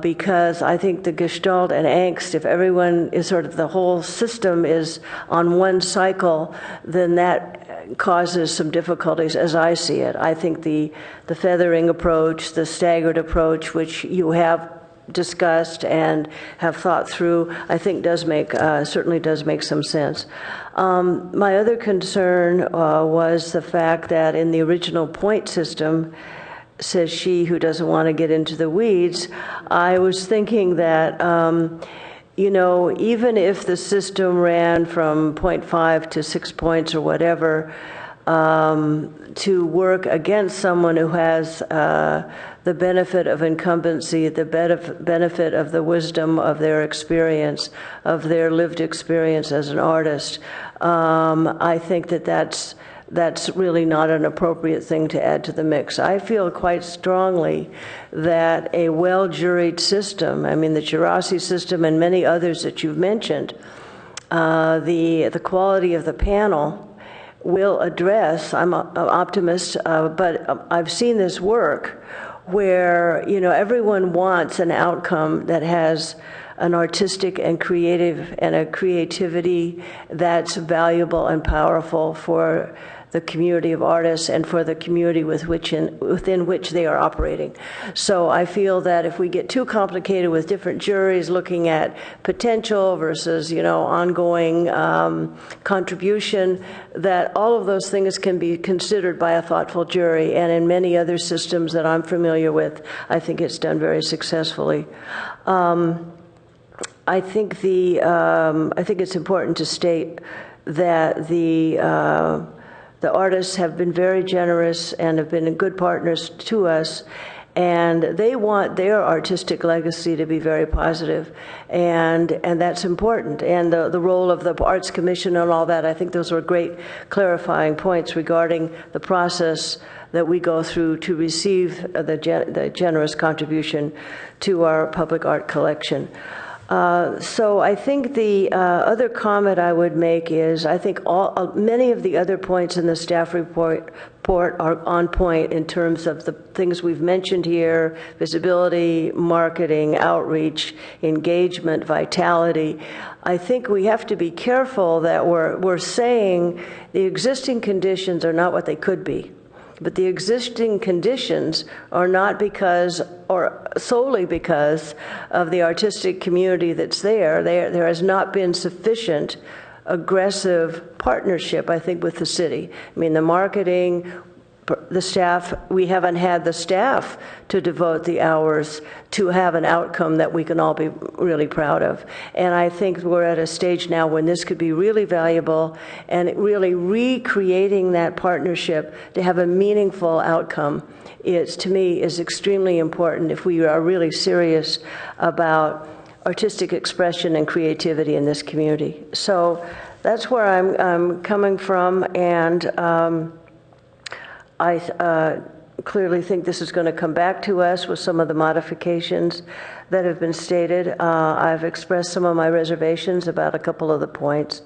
Because I think the gestalt and angst, if everyone is the whole system is on one cycle, then that causes some difficulties as I see it. I think the feathering approach, the staggered approach, which you have discussed and have thought through, I think certainly does make some sense. My other concern was the fact that in the original point system, says she who doesn't want to get into the weeds, I was thinking that, even if the system ran from 0.5 to 6 points or whatever, to work against someone who has the benefit of incumbency, the benefit of the wisdom of their experience, of their lived experience as an artist, I think that's really not an appropriate thing to add to the mix. I feel quite strongly that a well-juried system, the Gerasi system and many others that you've mentioned, the quality of the panel will address, I'm an optimist, but I've seen this work where, everyone wants an outcome that has an artistic and creative and a creativity that's valuable and powerful for the community of artists and for the community within which they are operating. So I feel that if we get too complicated with different juries looking at potential versus, ongoing contribution, that all of those things can be considered by a thoughtful jury. And in many other systems that I'm familiar with, I think it's done very successfully. I think it's important to state that the artists have been very generous and have been good partners to us, and they want their artistic legacy to be very positive, and that's important. And the role of the Arts Commission and all that, I think those were great clarifying points regarding the process that we go through to receive the generous contribution to our public art collection. So I think the other comment I would make is I think many of the other points in the staff report are on point in terms of the things we've mentioned here: visibility, marketing, outreach, engagement, vitality. I think we have to be careful that we're saying the existing conditions are not what they could be. But the existing conditions are not because, or solely because, of the artistic community that's there. There has not been sufficient aggressive partnership, I think, with the city. I mean, the marketing, the staff, we haven't had the staff to devote the hours to have an outcome that we can all be really proud of. And I think we're at a stage now when this could be really valuable, and really recreating that partnership to have a meaningful outcome to me, is extremely important if we are really serious about artistic expression and creativity in this community. So that's where I'm coming from, and I clearly think this is going to come back to us with some of the modifications that have been stated. I've expressed some of my reservations about a couple of the points,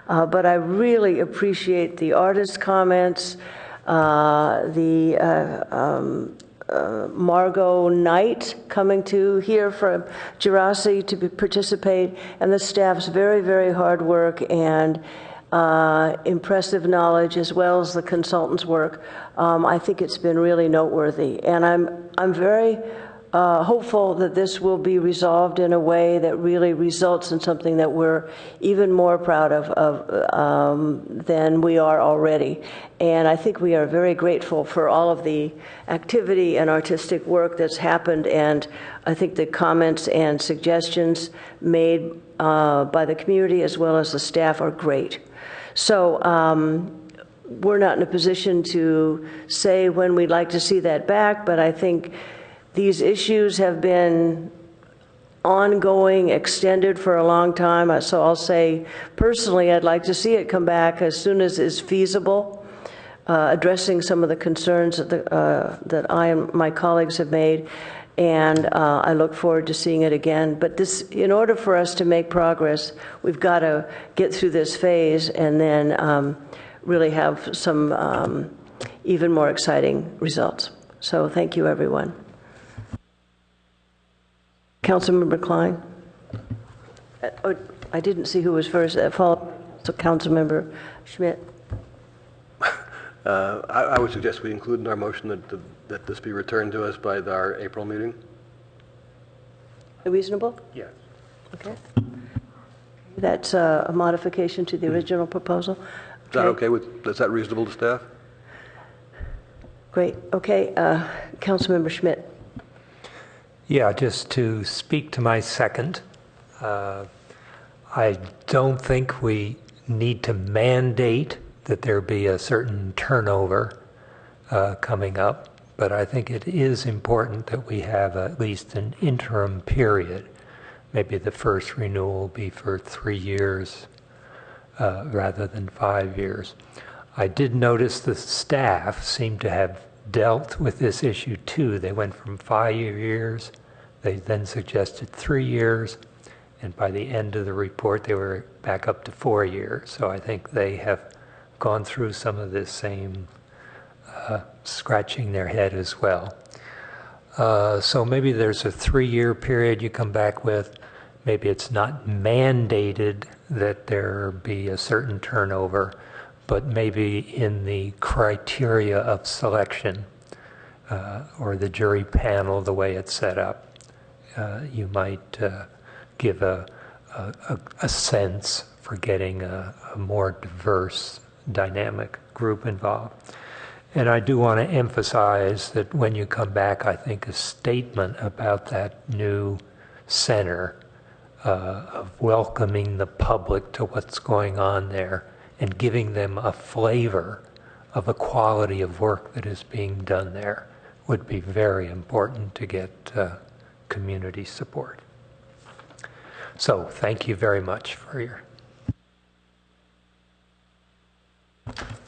but I really appreciate the artists' comments, Margot Knight coming to here from Gerasi to participate, and the staff's very, very hard work and impressive knowledge, as well as the consultants' work. I think it's been really noteworthy, and I'm very hopeful that this will be resolved in a way that really results in something that we're even more proud of than we are already. And I think we are very grateful for all of the activity and artistic work that's happened, and I think the comments and suggestions made by the community as well as the staff are great. So we're not in a position to say when we'd like to see that back, but I think these issues have been ongoing, extended for a long time. So I'll say, personally, I'd like to see it come back as soon as is feasible, addressing some of the concerns that I and my colleagues have made. And I look forward to seeing it again. But this, in order for us to make progress, we've got to get through this phase and then really have some even more exciting results. So thank you, everyone. Councilmember Klein. I didn't see who was first. Follow, so Councilmember Schmidt. I would suggest we include in our motion that this be returned to us by our April meeting. Reasonable? Yes. Okay. That's a modification to the original proposal. Is that okay is that reasonable to staff? Great. Okay. Councilmember Schmidt. Yeah, just to speak to my second, I don't think we need to mandate that there be a certain turnover coming up, but I think it is important that we have at least an interim period. Maybe the first renewal will be for 3 years rather than 5 years. I did notice the staff seemed to have dealt with this issue too. They went from 5 years, they then suggested 3 years, and by the end of the report they were back up to 4 years. So I think they have gone through some of this same scratching their head as well. So maybe there's a 3-year period you come back with, maybe it's not mandated that there be a certain turnover, but maybe in the criteria of selection or the jury panel, the way it's set up, you might give a sense for getting a more diverse, dynamic group involved. And I do want to emphasize that when you come back, I think a statement about that new center of welcoming the public to what's going on there and giving them a flavor of the quality of work that is being done there would be very important to get community support. So thank you very much for your...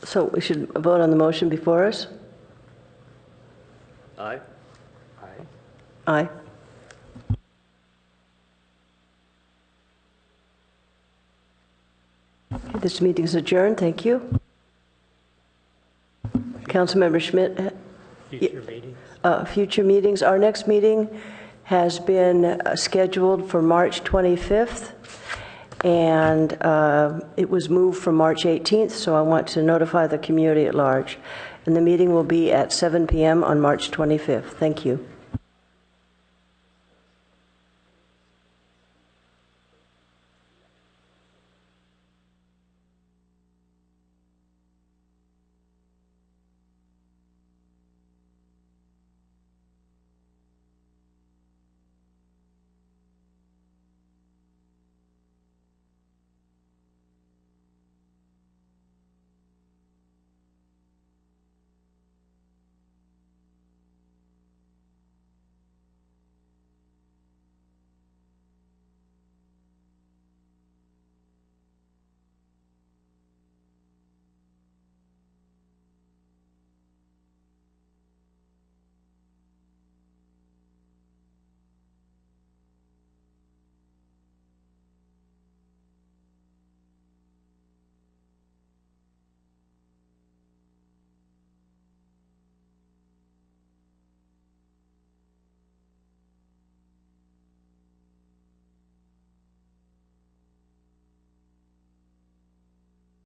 So we should vote on the motion before us? Aye. Aye. Okay, this meeting is adjourned. Thank you. Councilmember Schmidt. Future meetings? Future meetings. Our next meeting has been scheduled for March 25th, and it was moved from March 18th, so I want to notify the community at large. And the meeting will be at 7 p.m. on March 25th. Thank you.